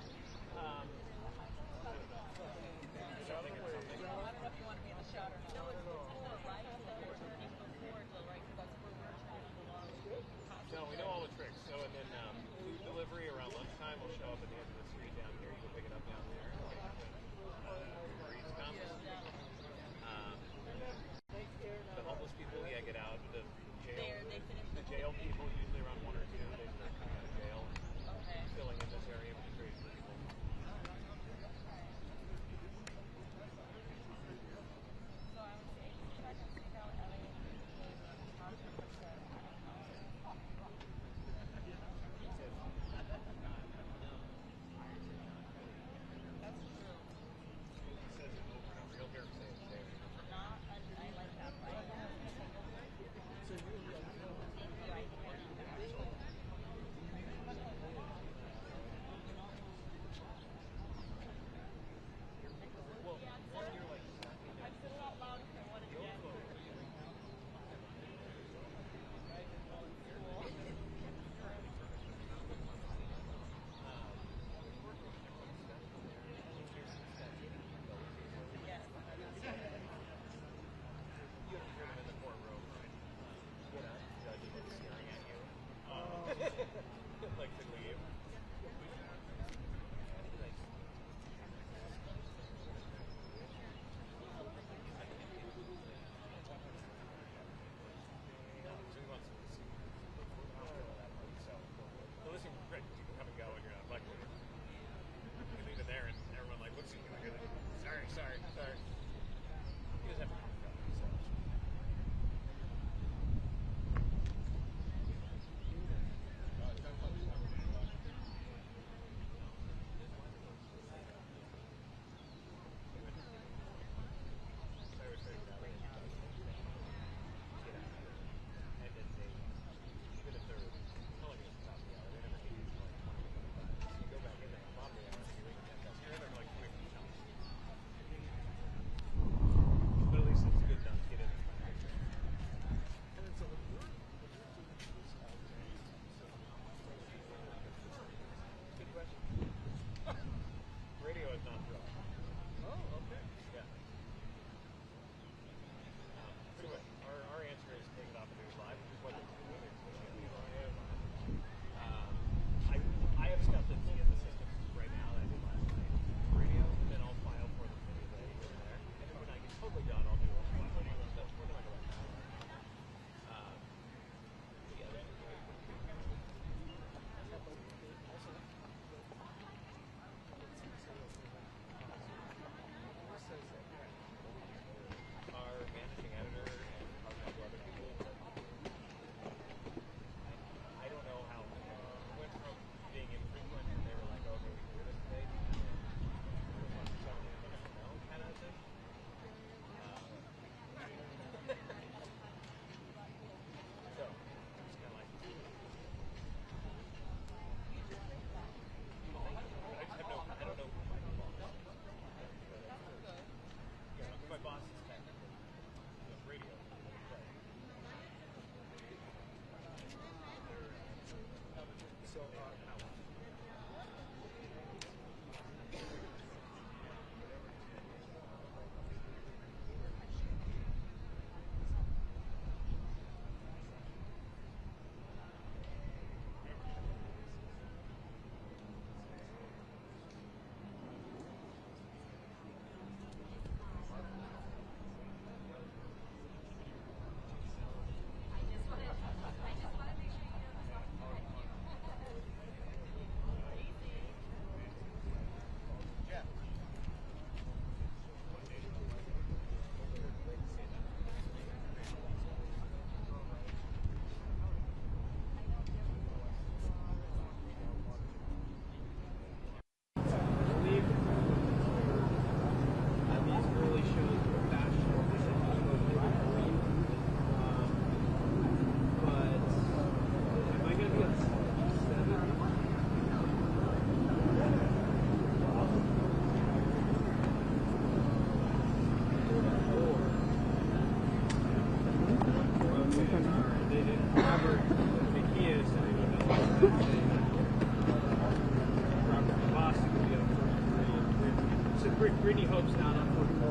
Brittany Hope's down on 44.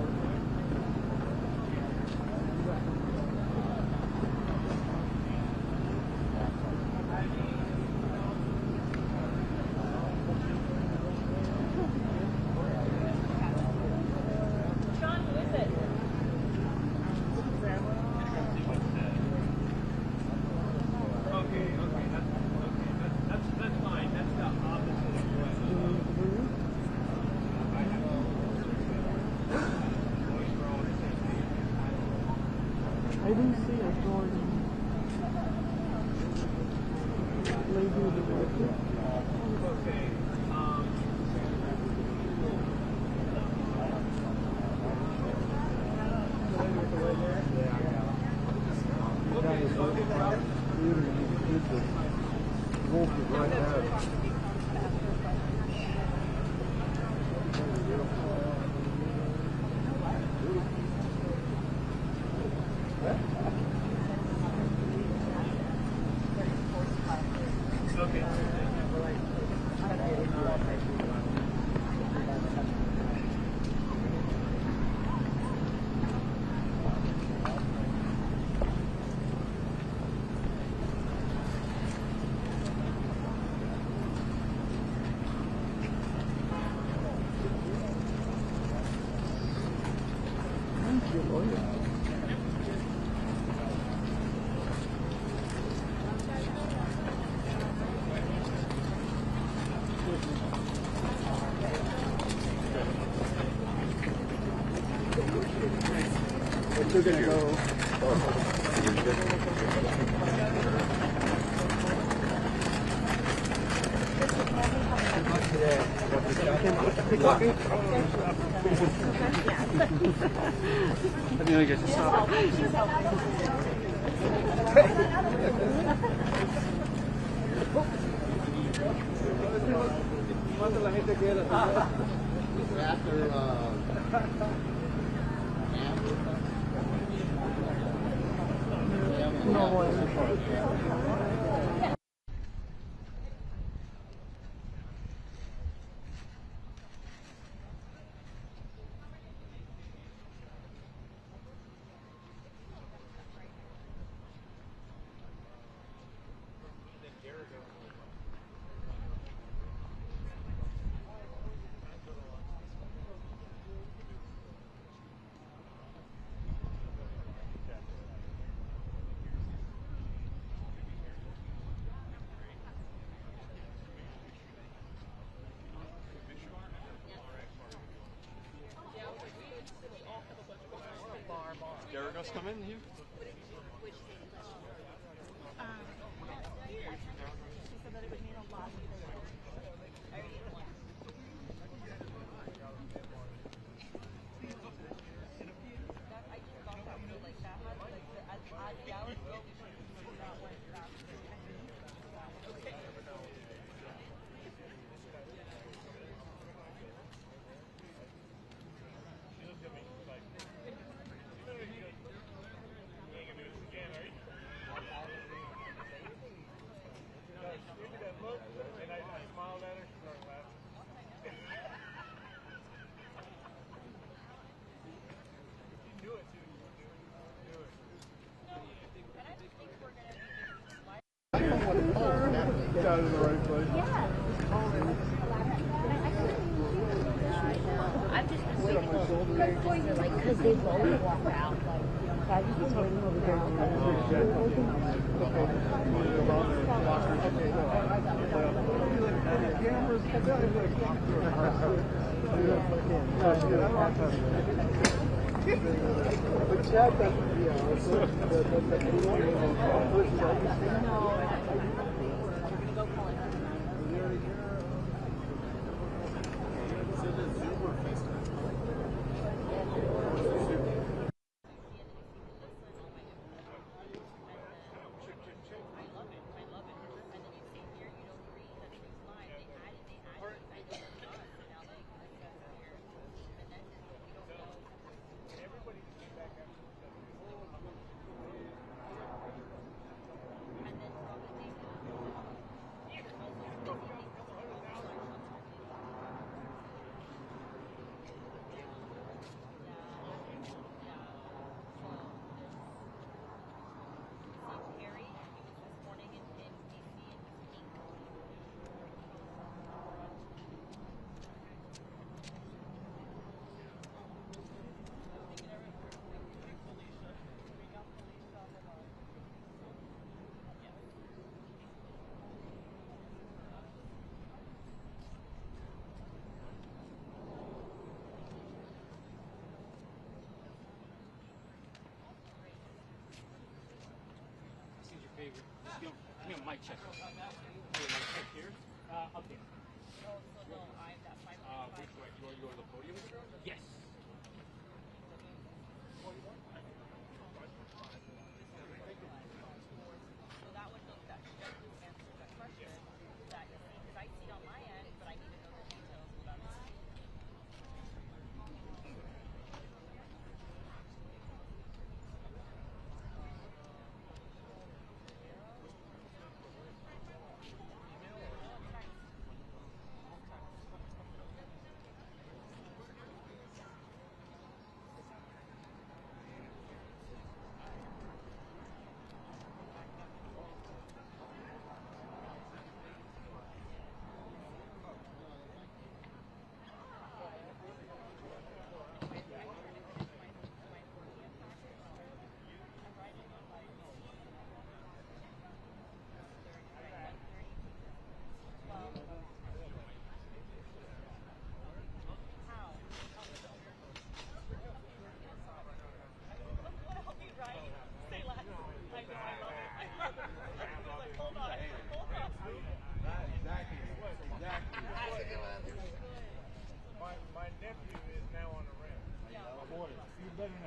John, who is it? That's fine. That's the opposite of I didn't see a Jordan. Lady with the worker. Okay. Wolf is right there. We're gonna go. I mean, I guess it's not. ¿Cuánto la gente quiere? No voy. Daragos come in, Hugh? She said that it would mean a lot. I already ate one. I just thought that was like that much. Like the hours ago, we should have figured out what that was. Okay. Got it in the right place. Yeah. I've just been waiting for like, because they both walk out. Like, I just been waiting over But Chad doesn't, Give me a mic check. Mic check here. Up there. So no, I'm that 5.5. Which way? You want to go to the podium? Yes. So that would make that answer that question that you see, because I see on my end, but I need to know the details about it.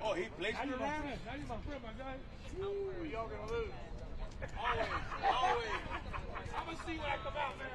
Oh, he plays for the Rams? Now you're my friend, my guy. Well, y'all gonna lose. Always, always. I'm gonna see when I come out, man.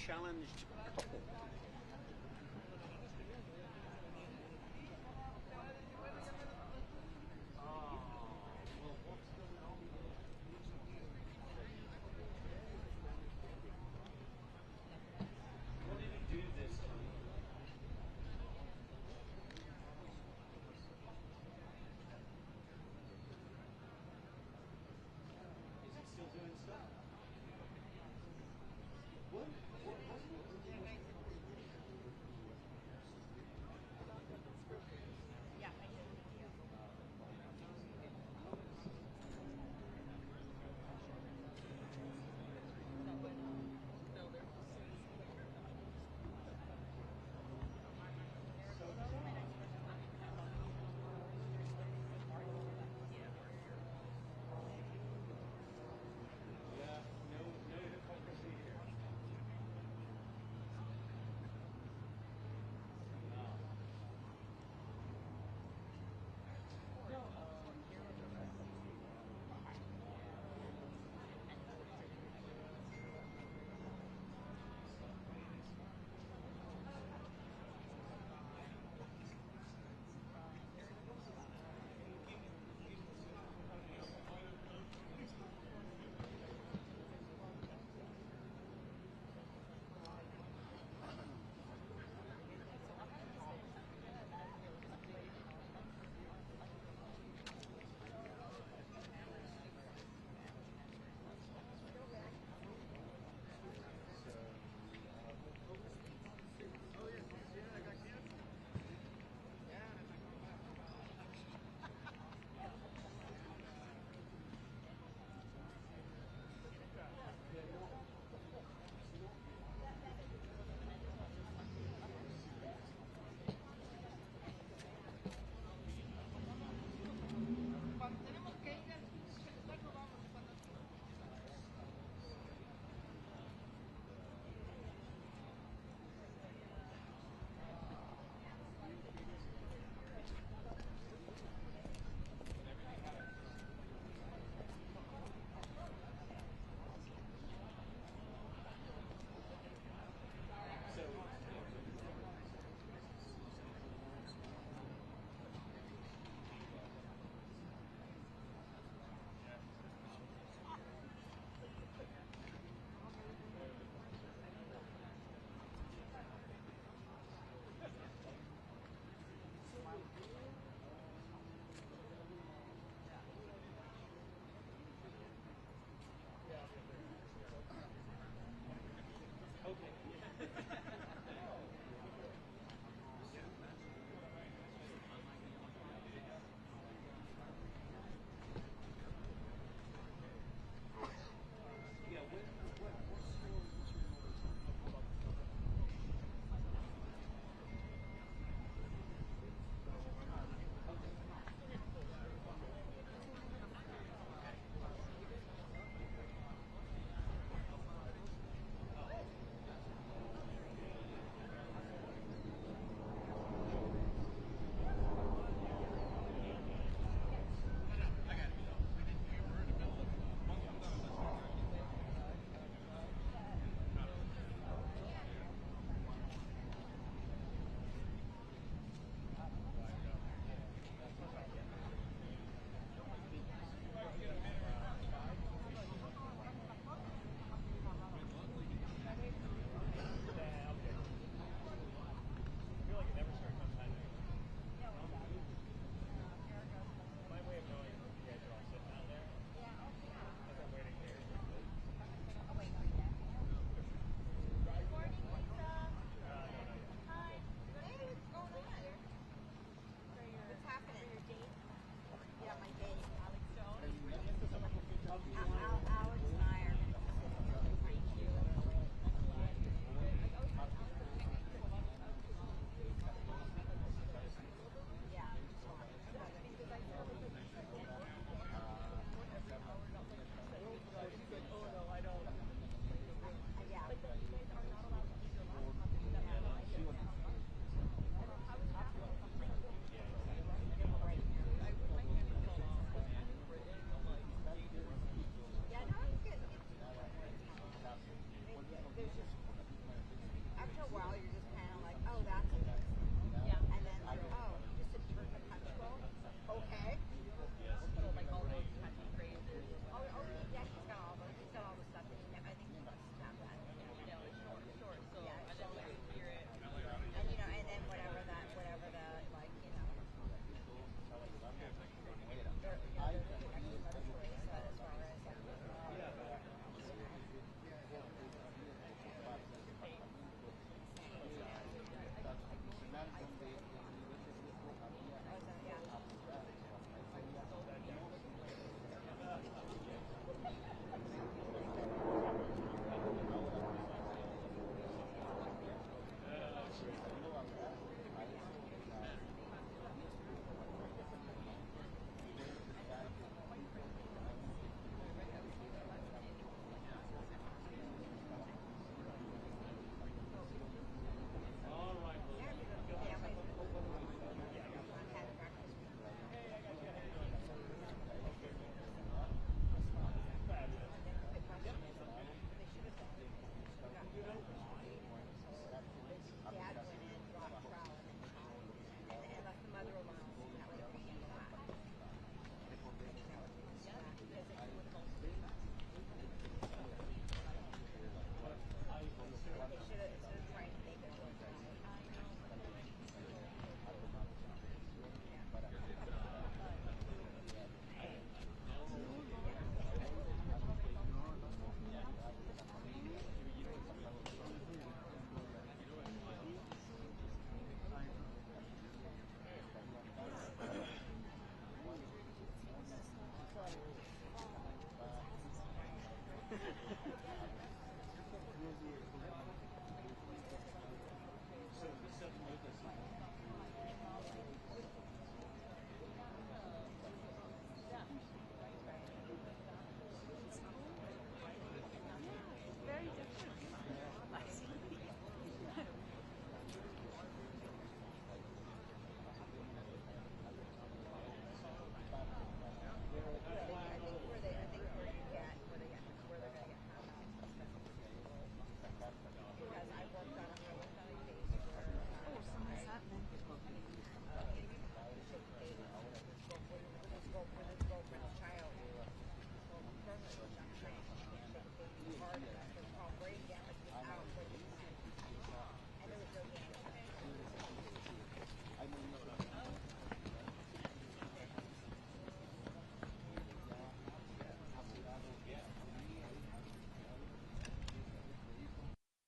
challenged couple. What did he do this time? Is he still doing stuff? What? What was it?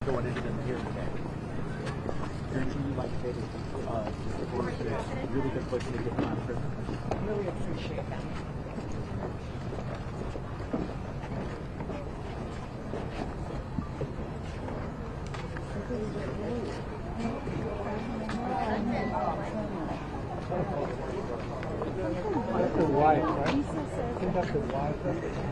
What it is in here today. Guarantee you like today really good place to get them on trip. Really appreciate that. That's his wife, right? I think that's his wife.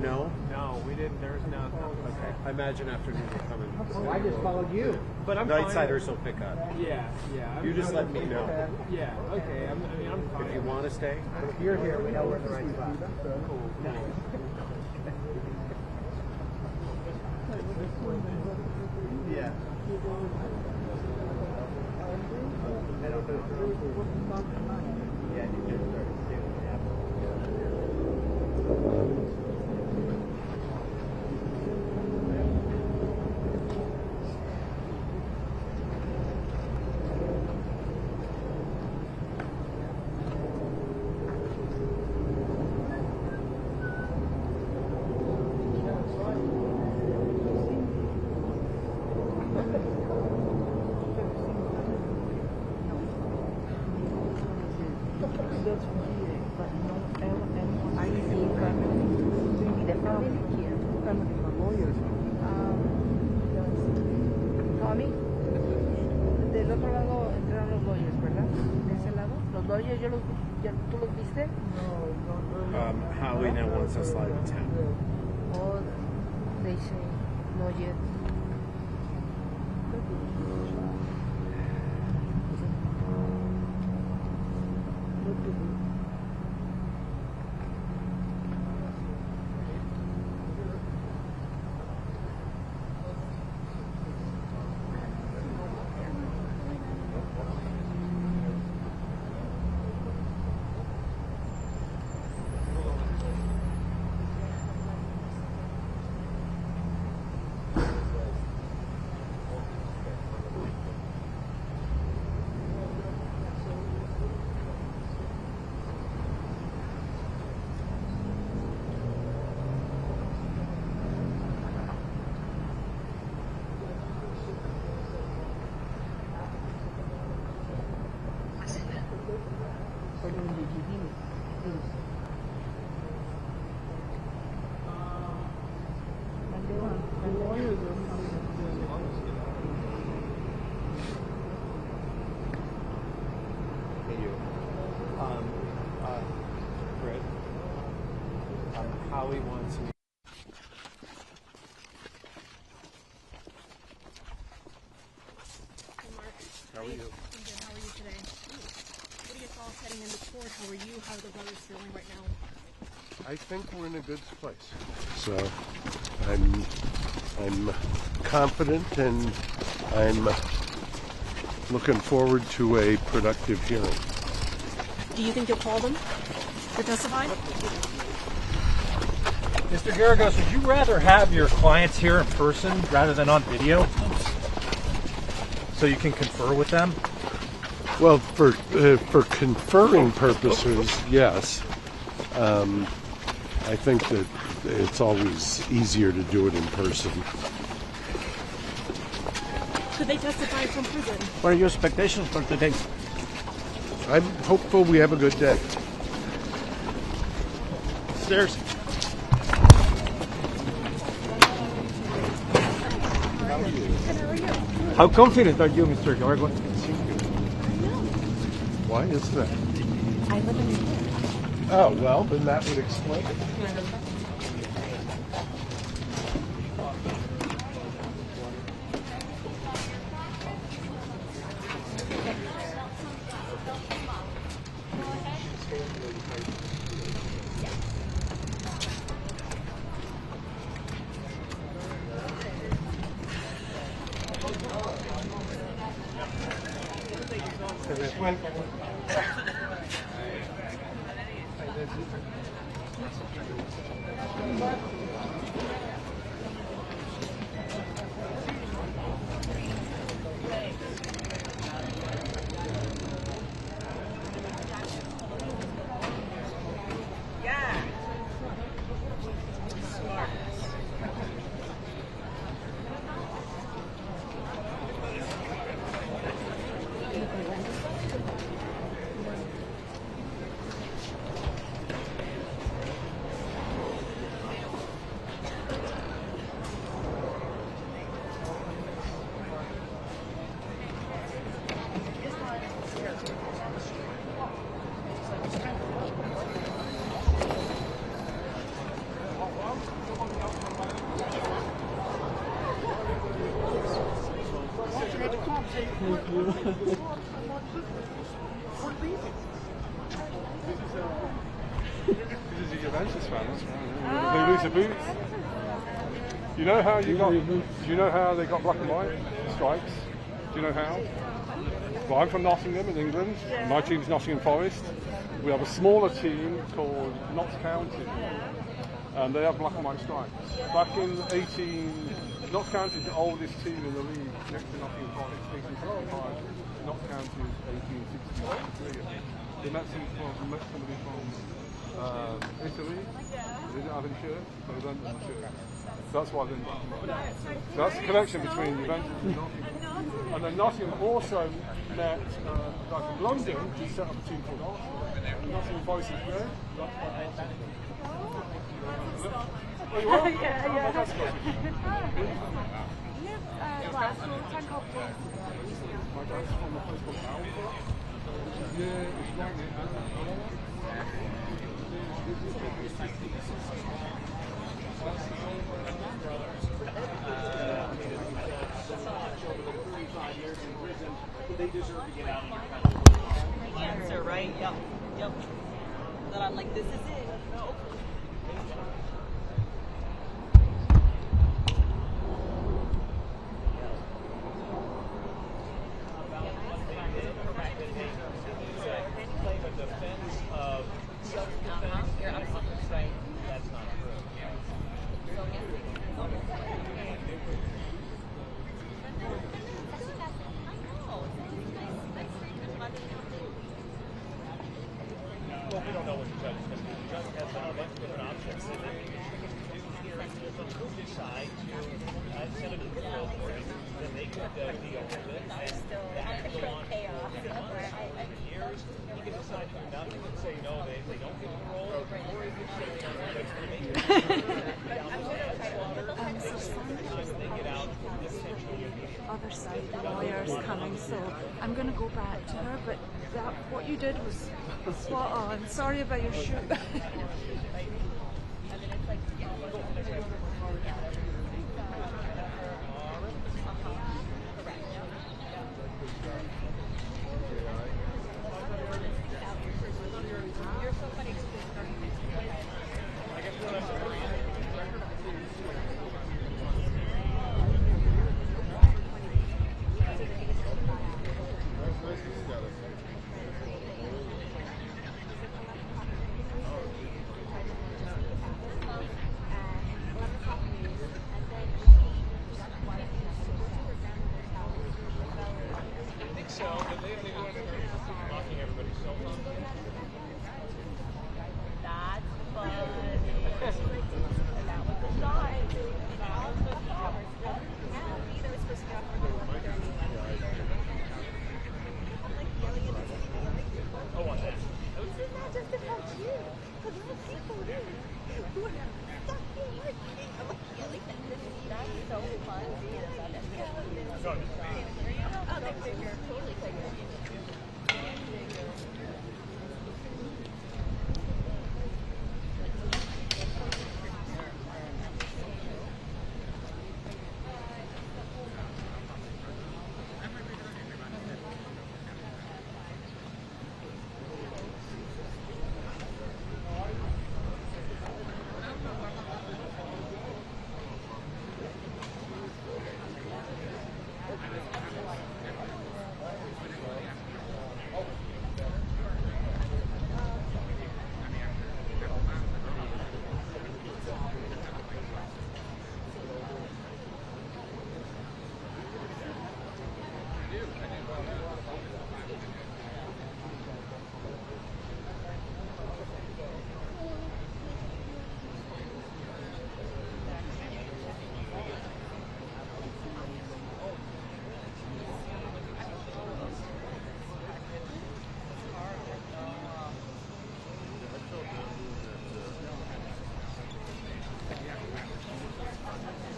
know? No, we didn't. There's nothing. Okay. I imagine afternoon you're coming. Oh, I just followed you. But I'm Nightsiders will pick up. Yeah, yeah. You just let me know. Yeah, okay. I'm fine. If you want to stay. If you're here, we know we're in the right spot. Cool. Yeah. I don't know. Yeah, you just started soon. Tommy, del otro lado entraron los lawyers, ¿verdad? De ese lado. Los lawyers, ¿tú los viste? Howie now wants us live in town. Oh, they say no yet. Fred, Howie wants me. How are you? I'm good. How are you today? What are your thoughts heading into court? How are you? How are the brothers feeling right now? I think we're in a good place. So I'm confident and I'm looking forward to a productive hearing. Do you think you'll call them to testify? Mr. Garagos, would you rather have your clients here in person rather than on video? So you can confer with them? Well, for conferring purposes, yes. I think that it's always easier to do it in person. Could they testify from prison? What are your expectations for today? I'm hopeful we have a good day. Stairs. How confident are you, Mr. Garagos? Why is that? I live in New York. Oh, well, then that would explain it. Juventus fan, that's right. They lose their boots. You know how you got? Do you know how they got black and white stripes? Do you know how? Well, I'm from Nottingham in England. And my team's Nottingham Forest. We have a smaller team called Notts County, and they have black and white stripes. Back in Notts County is the oldest team in the league, next to Nottingham Forest, 1865. Notts County is 1863. They met somebody from Italy. They didn't have any shirt, so they lent them a shirt. That's why they're black and white. So that's the connection between Juventus and Nottingham. And then Nottingham also met a guy from London to set up a team called Arsenal. Nottingham Forest is good. Oh, you are? Yeah. Oh, that's good. My dad's from a place called Alpha. Yeah, it's right near They deserve to get out of your country. Answer, right? Yep. Then I'm like, this is it. No. Well, we don't know what the judge is going to do. The judge has a bunch of different options. And then if the could decide to send it to the parole board, then they could deal with it. And that could go on for years. He could decide to do nothing and say, no, they don't get parole. Or he could say, no, it's going to make it. They get out this century. Other side, the lawyer's coming, so I'm going to go back to her, but what you did was spot on. Sorry about your shoot.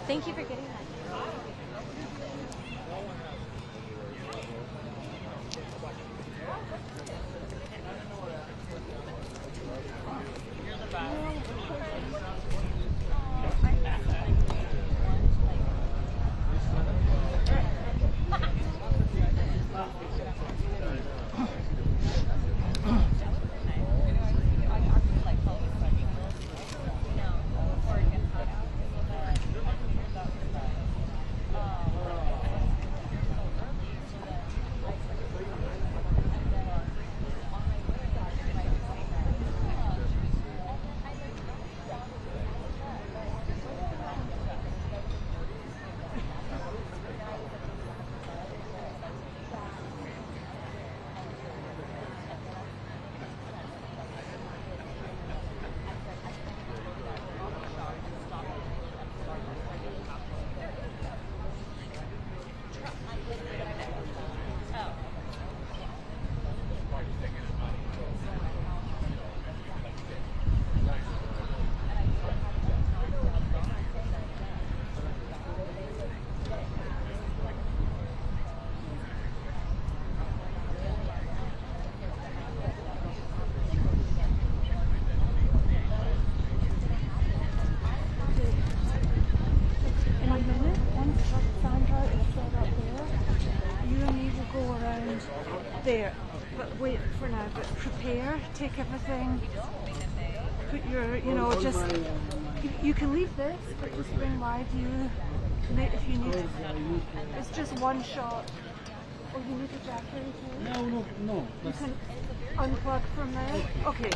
Thank you for getting that. prepare, take everything, put your, you know, just, you can leave this, but just bring live you if you need it. It's just one shot. Oh, you need a jacket too? No. You can unplug from there? Okay.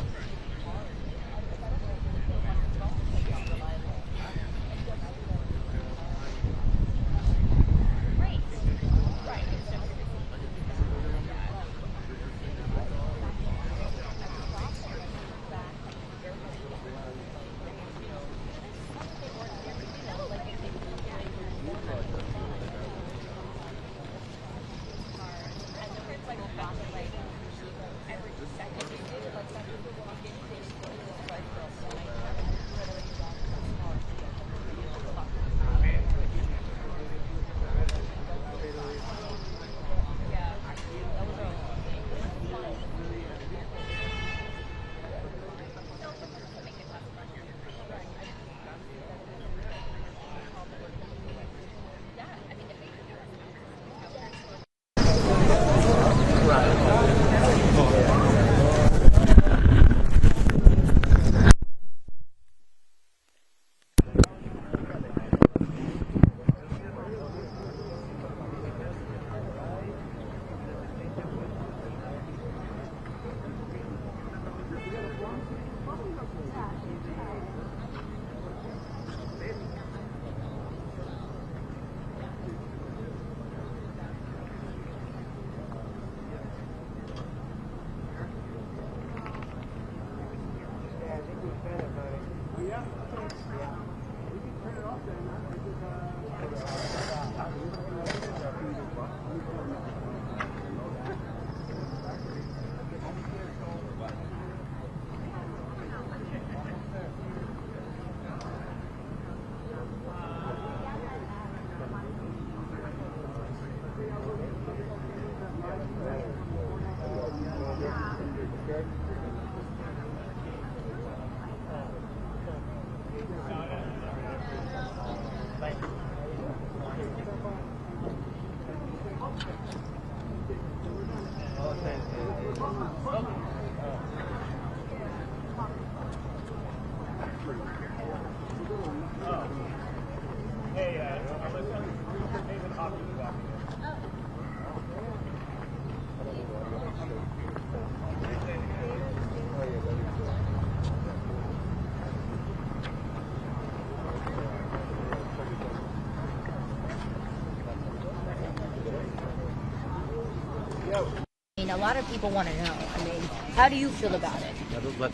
A lot of people want to know. I mean, how do you feel about it?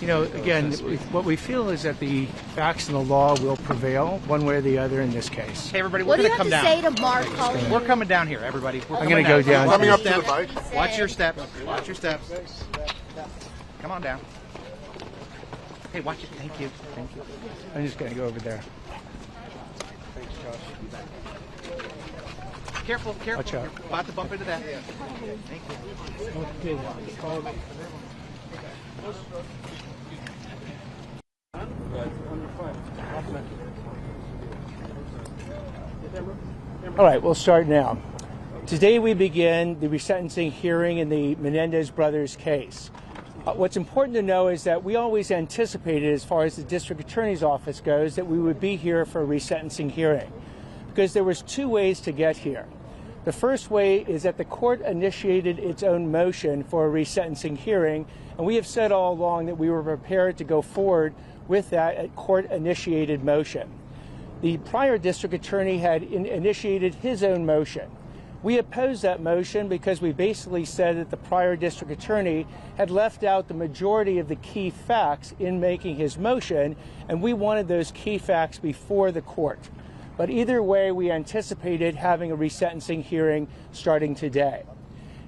You know, again, what we feel is that the facts and the law will prevail one way or the other in this case. Hey, everybody, What we're do you going have to to come say down. to Mark calling We're coming down here, everybody. I'm going to go down. Coming up to the bike. Watch your steps. Watch your steps. Come on down. Hey, watch it. Thank you. Thank you. I'm just going to go over there. Thanks, Josh. Careful. Watch out. You're about to bump into that. Thank you. All right, we'll start now. Today we begin the resentencing hearing in the Menendez brothers case. What's important to know is that we always anticipated, as far as the district attorney's office goes, that we would be here for a resentencing hearing, because there was two ways to get here. The first way is that the court initiated its own motion for a resentencing hearing, and we have said all along that we were prepared to go forward with that court-initiated motion. The prior district attorney had initiated his own motion. We opposed that motion because we basically said that the prior district attorney had left out the majority of the key facts in making his motion, and we wanted those key facts before the court. But either way, we anticipated having a resentencing hearing starting today.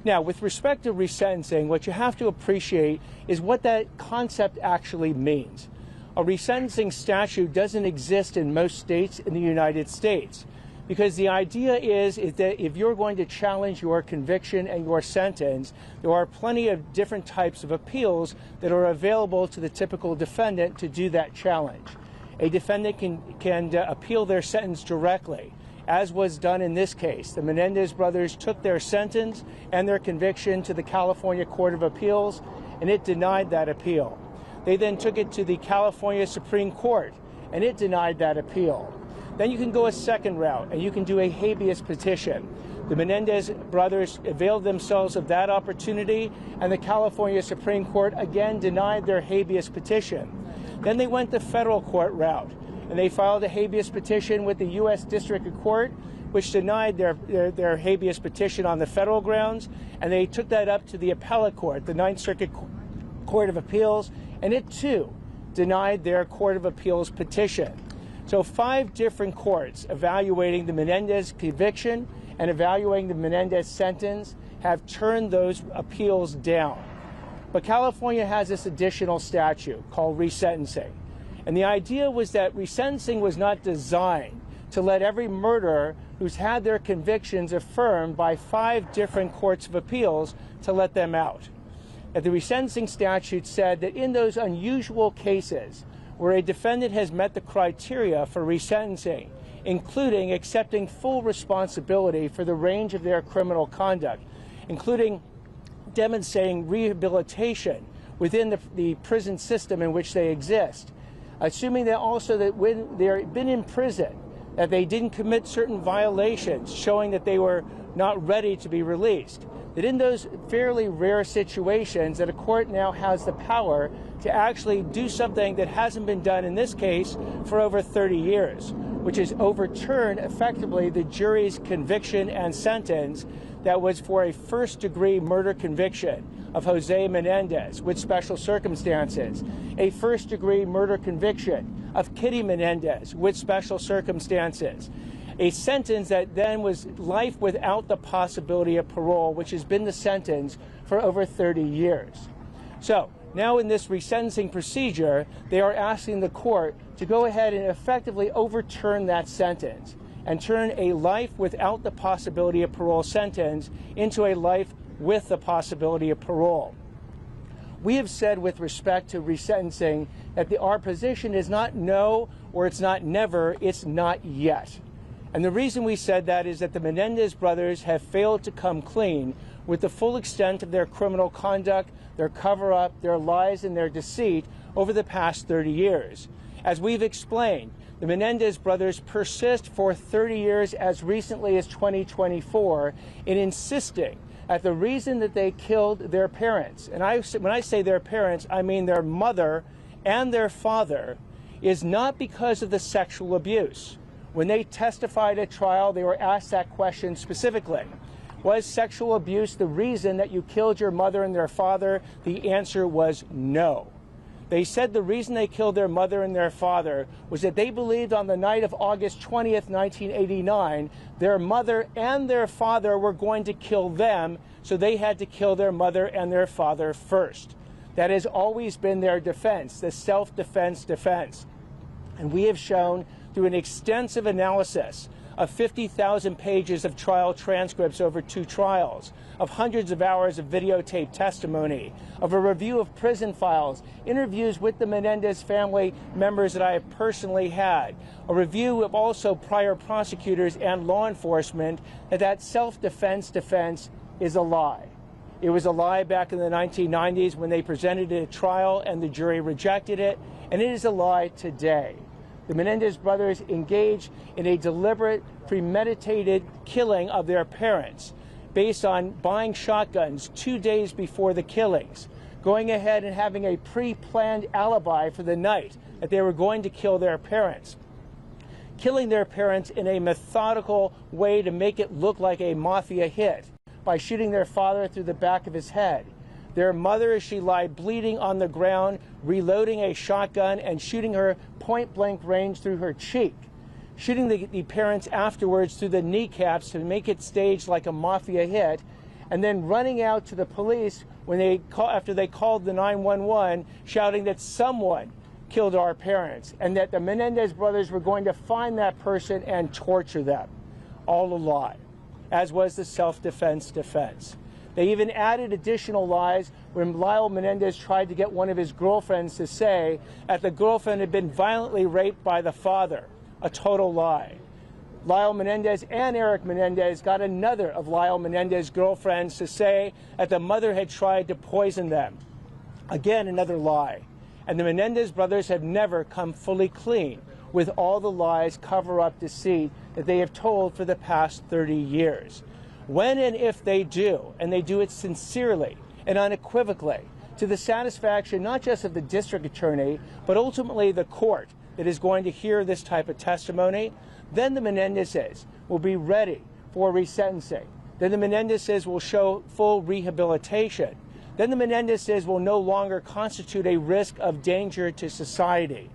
Now, with respect to resentencing, what you have to appreciate is what that concept actually means. A resentencing statute doesn't exist in most states in the United States, because the idea is that if you're going to challenge your conviction and your sentence, there are plenty of different types of appeals that are available to the typical defendant to do that challenge. A defendant can appeal their sentence directly, as was done in this case. The Menendez brothers took their sentence and their conviction to the California Court of Appeals, and it denied that appeal. They then took it to the California Supreme Court, and it denied that appeal. Then you can go a second route, and you can do a habeas petition. The Menendez brothers availed themselves of that opportunity, and the California Supreme Court again denied their habeas petition. Then they went the federal court route, and they filed a habeas petition with the U.S. District Court, which denied their habeas petition on the federal grounds, and they took that up to the appellate court, the Ninth Circuit Court of Appeals, and it too denied their Court of Appeals petition. So 5 different courts evaluating the Menendez conviction and evaluating the Menendez sentence have turned those appeals down. But California has this additional statute called resentencing. And the idea was that resentencing was not designed to let every murderer who's had their convictions affirmed by 5 different courts of appeals to let them out. That the resentencing statute said that in those unusual cases where a defendant has met the criteria for resentencing, including accepting full responsibility for the range of their criminal conduct, including demonstrating rehabilitation within the prison system in which they exist, assuming that also that when they've been in prison, that they didn't commit certain violations showing that they were not ready to be released. That in those fairly rare situations that a court now has the power to actually do something that hasn't been done in this case for over 30 years, which is overturn effectively the jury's conviction and sentence that was for a first-degree murder conviction of Jose Menendez with special circumstances, a first-degree murder conviction of Kitty Menendez with special circumstances, a sentence that then was life without the possibility of parole, which has been the sentence for over 30 years. So now in this resentencing procedure, they are asking the court to go ahead and effectively overturn that sentence and turn a life without the possibility of parole sentence into a life with the possibility of parole. We have said with respect to resentencing that our position is not no or it's not never, it's not yet. And the reason we said that is that the Menendez brothers have failed to come clean with the full extent of their criminal conduct, their cover-up, their lies, and their deceit over the past 30 years. As we've explained, the Menendez brothers persist for 30 years as recently as 2024 in insisting that the reason that they killed their parents, and when I say their parents, I mean their mother and their father, is not because of the sexual abuse. When they testified at trial, they were asked that question specifically. Was sexual abuse the reason that you killed your mother and their father? The answer was no. They said the reason they killed their mother and their father was that they believed on the night of August 20th, 1989, their mother and their father were going to kill them, so they had to kill their mother and their father first. That has always been their defense, the self-defense defense. And we have shown through an extensive analysis of 50,000 pages of trial transcripts over 2 trials, of hundreds of hours of videotape testimony, of a review of prison files, interviews with the Menendez family members that I have personally had, a review of also prior prosecutors and law enforcement, that self-defense defense is a lie. It was a lie back in the 1990s when they presented it at trial and the jury rejected it, and it is a lie today. The Menendez brothers engaged in a deliberate, premeditated killing of their parents based on buying shotguns 2 days before the killings, going ahead and having a pre-planned alibi for the night that they were going to kill their parents, killing their parents in a methodical way to make it look like a mafia hit by shooting their father through the back of his head. Their mother, as she lay bleeding on the ground, reloading a shotgun and shooting her point-blank range through her cheek, shooting the parents afterwards through the kneecaps to make it staged like a mafia hit, and then running out to the police when after they called the 911, shouting that someone killed our parents and that the Menendez brothers were going to find that person and torture them. All a lie, as was the self-defense defense. They even added additional lies when Lyle Menendez tried to get one of his girlfriends to say that the girlfriend had been violently raped by the father. A total lie. Lyle Menendez and Eric Menendez got another of Lyle Menendez's girlfriends to say that the mother had tried to poison them. Again, another lie. And the Menendez brothers have never come fully clean with all the lies, cover-up, deceit that they have told for the past 30 years. When and if they do, and they do it sincerely and unequivocally, to the satisfaction not just of the district attorney, but ultimately the court that is going to hear this type of testimony, then the Menendezes will be ready for resentencing. Then the Menendezes will show full rehabilitation. Then the Menendezes will no longer constitute a risk of danger to society.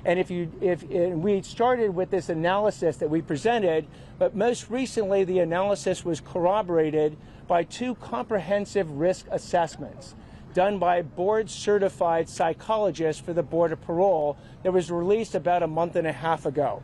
And we started with this analysis that we presented, but most recently the analysis was corroborated by 2 comprehensive risk assessments done by board-certified psychologists for the Board of Parole that was released about a month and a half ago.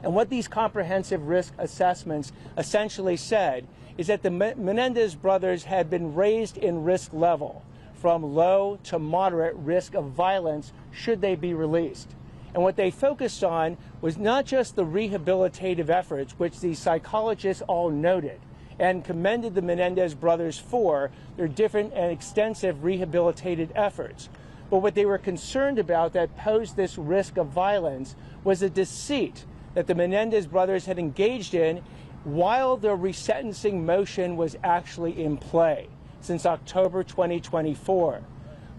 And what these comprehensive risk assessments essentially said is that the Menendez brothers had been raised in risk level from low to moderate risk of violence should they be released. And what they focused on was not just the rehabilitative efforts, which the psychologists all noted and commended the Menendez brothers for their different and extensive rehabilitative efforts. But what they were concerned about that posed this risk of violence was the deceit that the Menendez brothers had engaged in while their resentencing motion was actually in play since October 2024.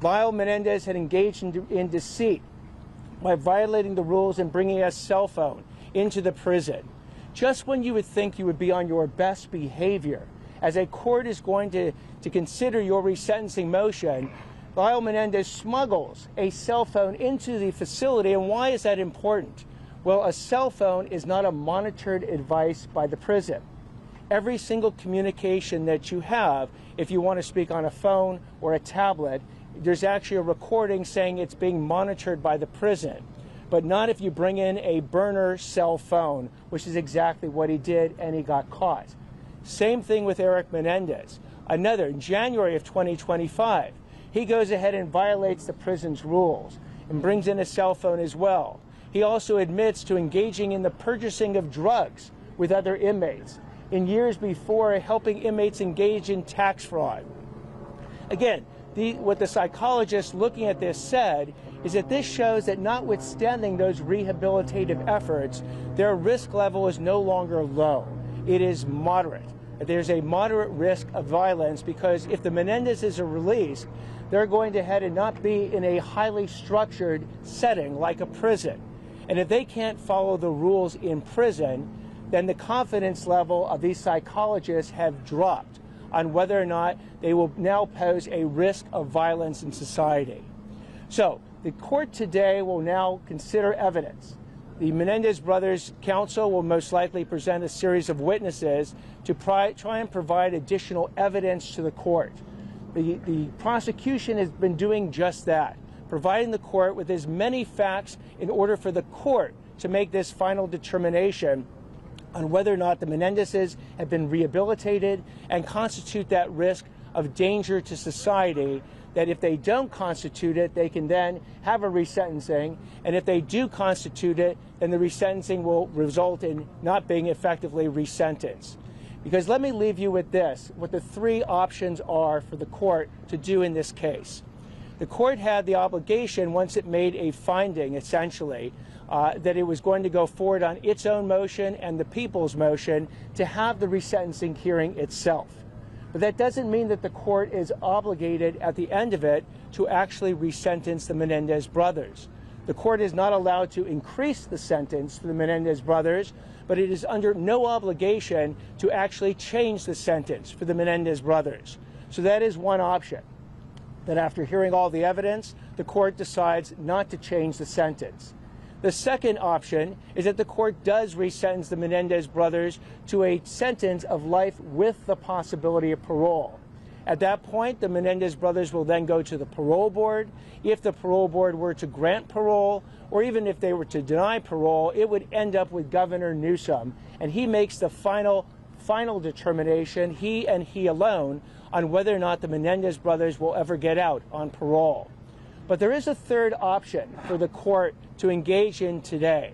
Lyle Menendez had engaged in deceit by violating the rules and bringing a cell phone into the prison. Just when you would think you would be on your best behavior, as a court is going to consider your resentencing motion, Lyle Menendez smuggles a cell phone into the facility. And why is that important? Well, a cell phone is not a monitored device by the prison. Every single communication that you have, if you want to speak on a phone or a tablet, there's actually a recording saying it's being monitored by the prison, but not if you bring in a burner cell phone, which is exactly what he did, and he got caught. Same thing with Eric Menendez. Another, in January of 2025, he goes ahead and violates the prison's rules and brings in a cell phone as well. He also admits to engaging in the purchasing of drugs with other inmates, in years before helping inmates engage in tax fraud. Again, what the psychologists looking at this said is that this shows that notwithstanding those rehabilitative efforts, their risk level is no longer low. It is moderate. There's a moderate risk of violence because if the Menendezes are released, they're going to head and not be in a highly structured setting like a prison. And if they can't follow the rules in prison, then the confidence level of these psychologists have dropped on whether or not they will now pose a risk of violence in society. So the court today will now consider evidence. The Menendez brothers' counsel will most likely present a series of witnesses to try and provide additional evidence to the court. The prosecution has been doing just that, providing the court with as many facts in order for the court to make this final determination on whether or not the Menendezes have been rehabilitated and constitute that risk of danger to society, that if they don't constitute it, they can then have a resentencing, and if they do constitute it, then the resentencing will result in not being effectively resentenced. Because let me leave you with this, what the 3 options are for the court to do in this case. The court had the obligation, once it made a finding, essentially, that it was going to go forward on its own motion and the people's motion to have the resentencing hearing itself. But that doesn't mean that the court is obligated at the end of it to actually resentence the Menendez brothers. The court is not allowed to increase the sentence for the Menendez brothers, but it is under no obligation to actually change the sentence for the Menendez brothers. So that is one option, that after hearing all the evidence, the court decides not to change the sentence. The second option is that the court does resentence the Menendez brothers to a sentence of life with the possibility of parole. At that point, the Menendez brothers will then go to the parole board. If the parole board were to grant parole, or even if they were to deny parole, it would end up with Governor Newsom, and he makes the final determination, he and he alone, on whether or not the Menendez brothers will ever get out on parole. But there is a third option for the court to engage in today.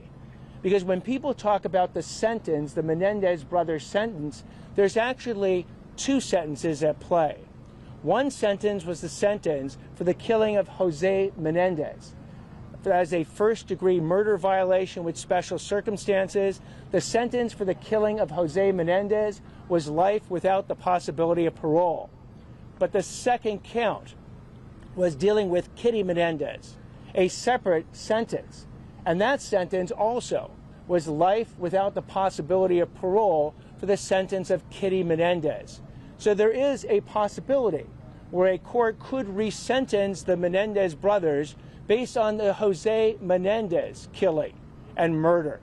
Because when people talk about the sentence, the Menendez brothers sentence, there's actually 2 sentences at play. One sentence was the sentence for the killing of Jose Menendez. As a first-degree murder violation with special circumstances, the sentence for the killing of Jose Menendez was life without the possibility of parole. But the second count was dealing with Kitty Menendez, a separate sentence. And that sentence also was life without the possibility of parole for the sentence of Kitty Menendez. So there is a possibility where a court could resentence the Menendez brothers based on the Jose Menendez killing and murder,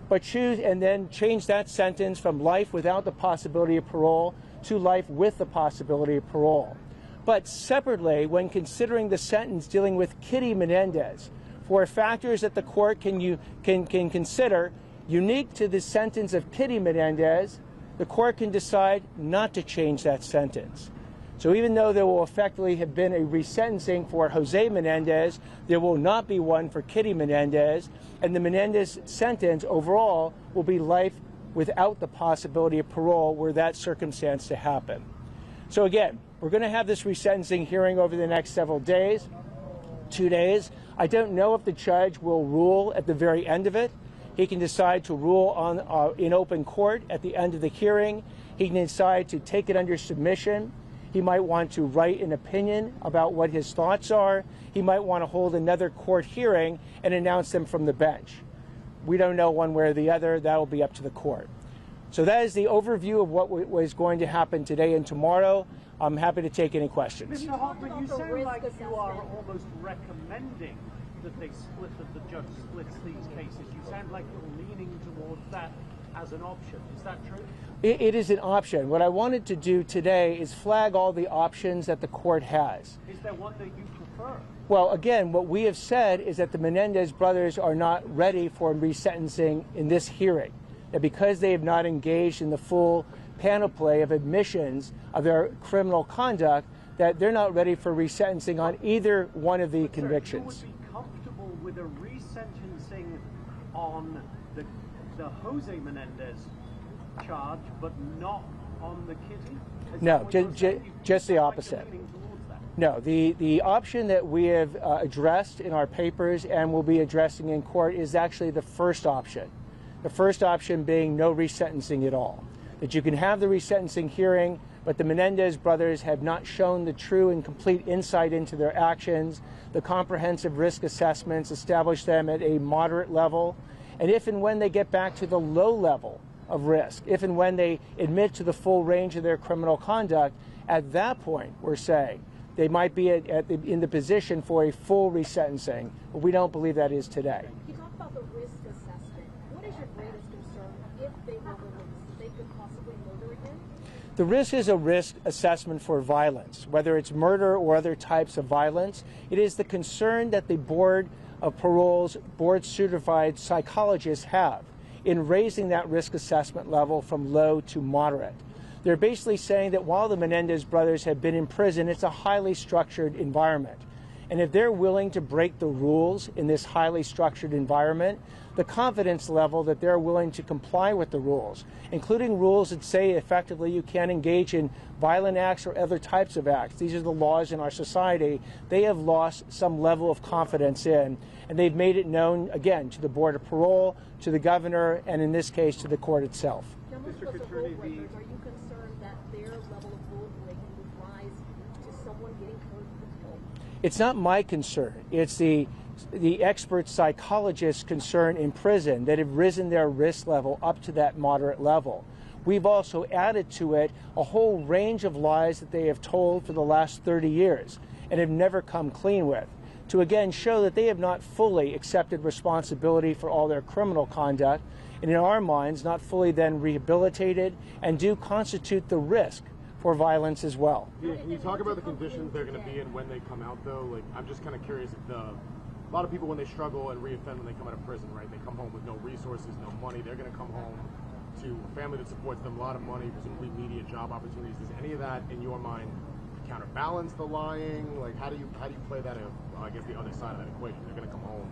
but choose and then change that sentence from life without the possibility of parole to life with the possibility of parole. But separately, when considering the sentence dealing with Kitty Menendez, for factors that the court can consider unique to the sentence of Kitty Menendez, the court can decide not to change that sentence. So even though there will effectively have been a resentencing for Jose Menendez, there will not be one for Kitty Menendez, and the Menendez sentence overall will be life without the possibility of parole were that circumstance to happen. So again, we're going to have this resentencing hearing over the next several days, 2 days. I don't know if the judge will rule at the very end of it. He can decide to rule on in open court at the end of the hearing. He can decide to take it under submission. He might want to write an opinion about what his thoughts are. He might want to hold another court hearing and announce them from the bench. We don't know one way or the other. That will be up to the court. So that is the overview of what was going to happen today and tomorrow. I'm happy to take any questions. Mr. Harper, you sound like you are almost recommending that they split, that the judge splits these cases. You sound like you're leaning towards that as an option. Is that true? It is an option. What I wanted to do today is flag all the options that the court has. Is there one that you prefer? Well, again, what we have said is that the Menendez brothers are not ready for resentencing in this hearing. That because they have not engaged in the full panoply of admissions of their criminal conduct, that they're not ready for resentencing on either one of the convictions. Sir, you would be comfortable with a resentencing on the Jose Menendez charge, but not on the Kitty? No, just the opposite. No, the option that we have addressed in our papers and will be addressing in court is actually the first option. The first option being no resentencing at all. That you can have the resentencing hearing, but the Menendez brothers have not shown the true and complete insight into their actions. The comprehensive risk assessments establish them at a moderate level. And if and when they get back to the low level of risk, if and when they admit to the full range of their criminal conduct, at that point, we're saying, they might be in the position for a full resentencing, but we don't believe that is today. You talk about the risk assessment. What is your greatest concern if they were released? They could possibly murder again? The risk is a risk assessment for violence, whether it's murder or other types of violence. It is the concern that the Board of Parole's board-certified psychologists have in raising that risk assessment level from low to moderate. They're basically saying that while the Menendez brothers have been in prison, it's a highly structured environment. And if they're willing to break the rules in this highly structured environment, the confidence level that they're willing to comply with the rules, including rules that say effectively you can't engage in violent acts or other types of acts. These are the laws in our society. They have lost some level of confidence in, and they've made it known, again, to the Board of Parole, to the governor, and in this case, to the court itself. Mr. Attorney, are you concerned that their level of rule breaking would rise to someone getting hurt or killed? It's not my concern. It's the expert psychologists' concern in prison that have risen their risk level up to that moderate level. We've also added to it a whole range of lies that they have told for the last 30 years and have never come clean with, to again show that they have not fully accepted responsibility for all their criminal conduct, and in our minds not fully then rehabilitated and do constitute the risk for violence as well. Yeah, can you talk about the conditions they're going to be in when they come out, though? Like, I'm just kind of curious if a lot of people, when they struggle and reoffend when they come out of prison, right, they come home with no resources, no money. They're going to come home to a family that supports them, a lot of money, presumably immediate job opportunities. Does any of that, in your mind, counterbalance the lying? Like, how do you play that in, I guess, the other side of that equation? They're going to come home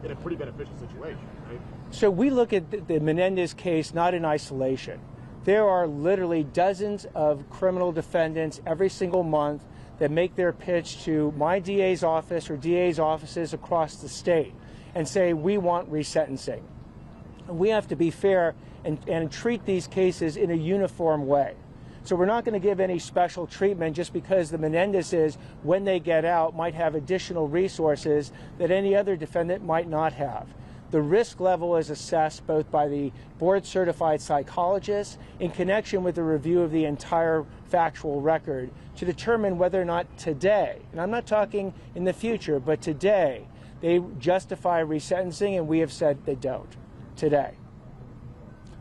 in a pretty beneficial situation, right? So we look at the Menendez case not in isolation. There are literally dozens of criminal defendants every single month that make their pitch to my DA's office or DA's offices across the state and say, we want resentencing. We have to be fair and treat these cases in a uniform way. So we're not going to give any special treatment just because the Menendezes, when they get out, might have additional resources that any other defendant might not have. The risk level is assessed both by the board-certified psychologists in connection with the review of the entire factual record to determine whether or not today, and I'm not talking in the future, but today, they justify resentencing, and we have said they don't today.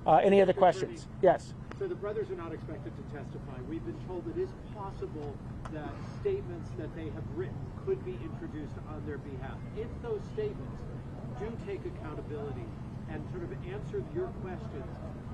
Any other questions? Yes. So the brothers are not expected to testify. We've been told it is possible that statements that they have written could be introduced on their behalf. If those statements do take accountability and sort of answer your questions,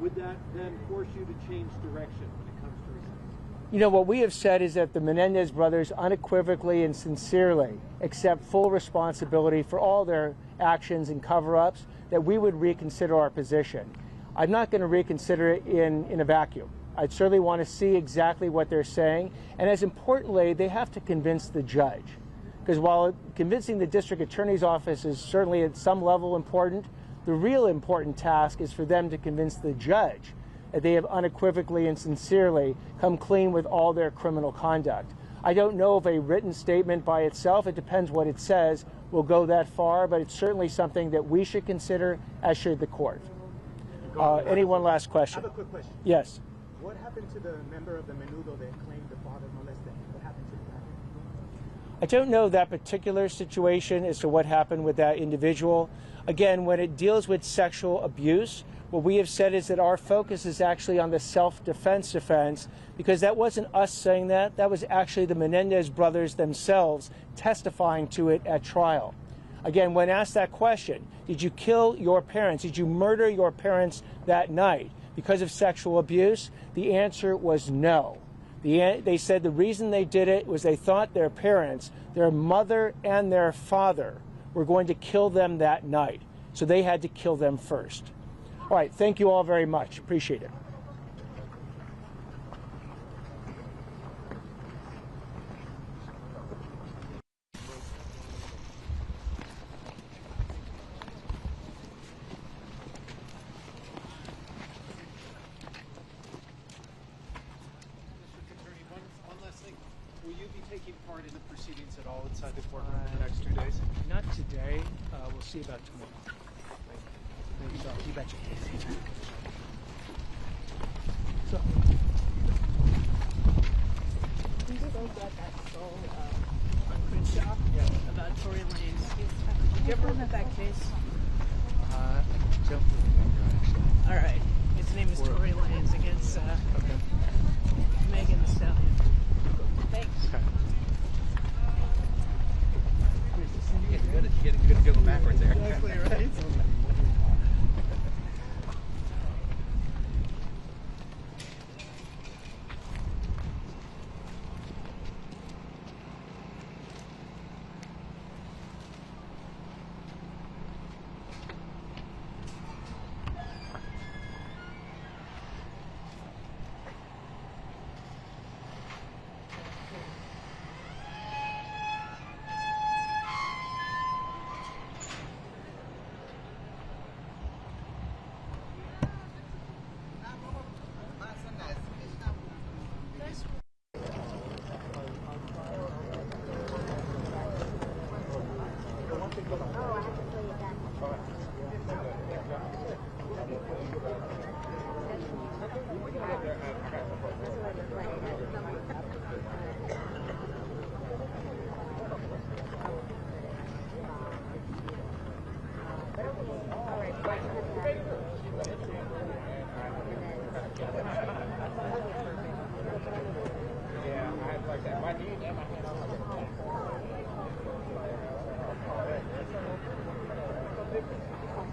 would that then force you to change direction when it comes to resentencing? You know, what we have said is that the Menendez brothers unequivocally and sincerely accept full responsibility for all their actions and cover-ups, that we would reconsider our position. I'm not going to reconsider it in a vacuum. I'd certainly want to see exactly what they're saying, and as importantly, they have to convince the judge. Because while convincing the district attorney's office is certainly at some level important, the real important task is for them to convince the judge that they have unequivocally and sincerely come clean with all their criminal conduct. I don't know if a written statement by itself, it depends what it says, will go that far, but it's certainly something that we should consider, as should the court. Any one last question? I have a quick question. Yes. What happened to the member of the Menudo that claimed the father molested him? What happened to that? I don't know that particular situation as to what happened with that individual. Again, when it deals with sexual abuse, what we have said is that our focus is actually on the self-defense offense, because that wasn't us saying that. That was actually the Menendez brothers themselves testifying to it at trial. Again, when asked that question, did you kill your parents? Did you murder your parents that night because of sexual abuse? The answer was no. They said the reason they did it was they thought their parents, their mother and their father, were going to kill them that night. So they had to kill them first. All right, thank you all very much. Appreciate it. Will you be taking part in the proceedings at all inside the courtroom in the next 2 days? Not today. We'll see about tomorrow. Maybe so. You betcha. So. Can you go get that soul on Crenshaw about Tory Lane's? Did you ever look at that case? Don't remember actually. All right. His name is Tory Lane's against Megan Thee Stallion. Thanks. Okay. You get to go backwards there. Exactly right.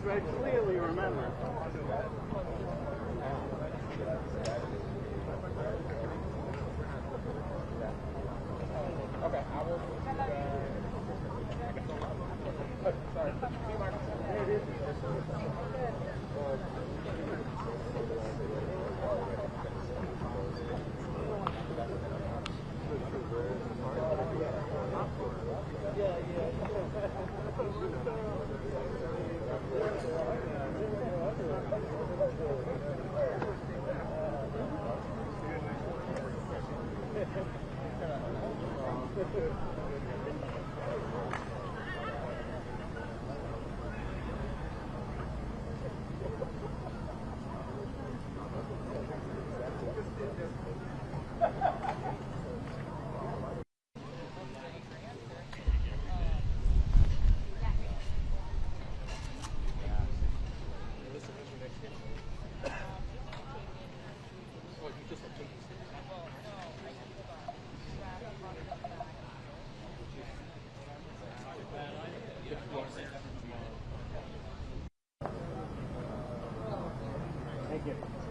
I clearly remember. Okay, I will. Sorry. Thank you.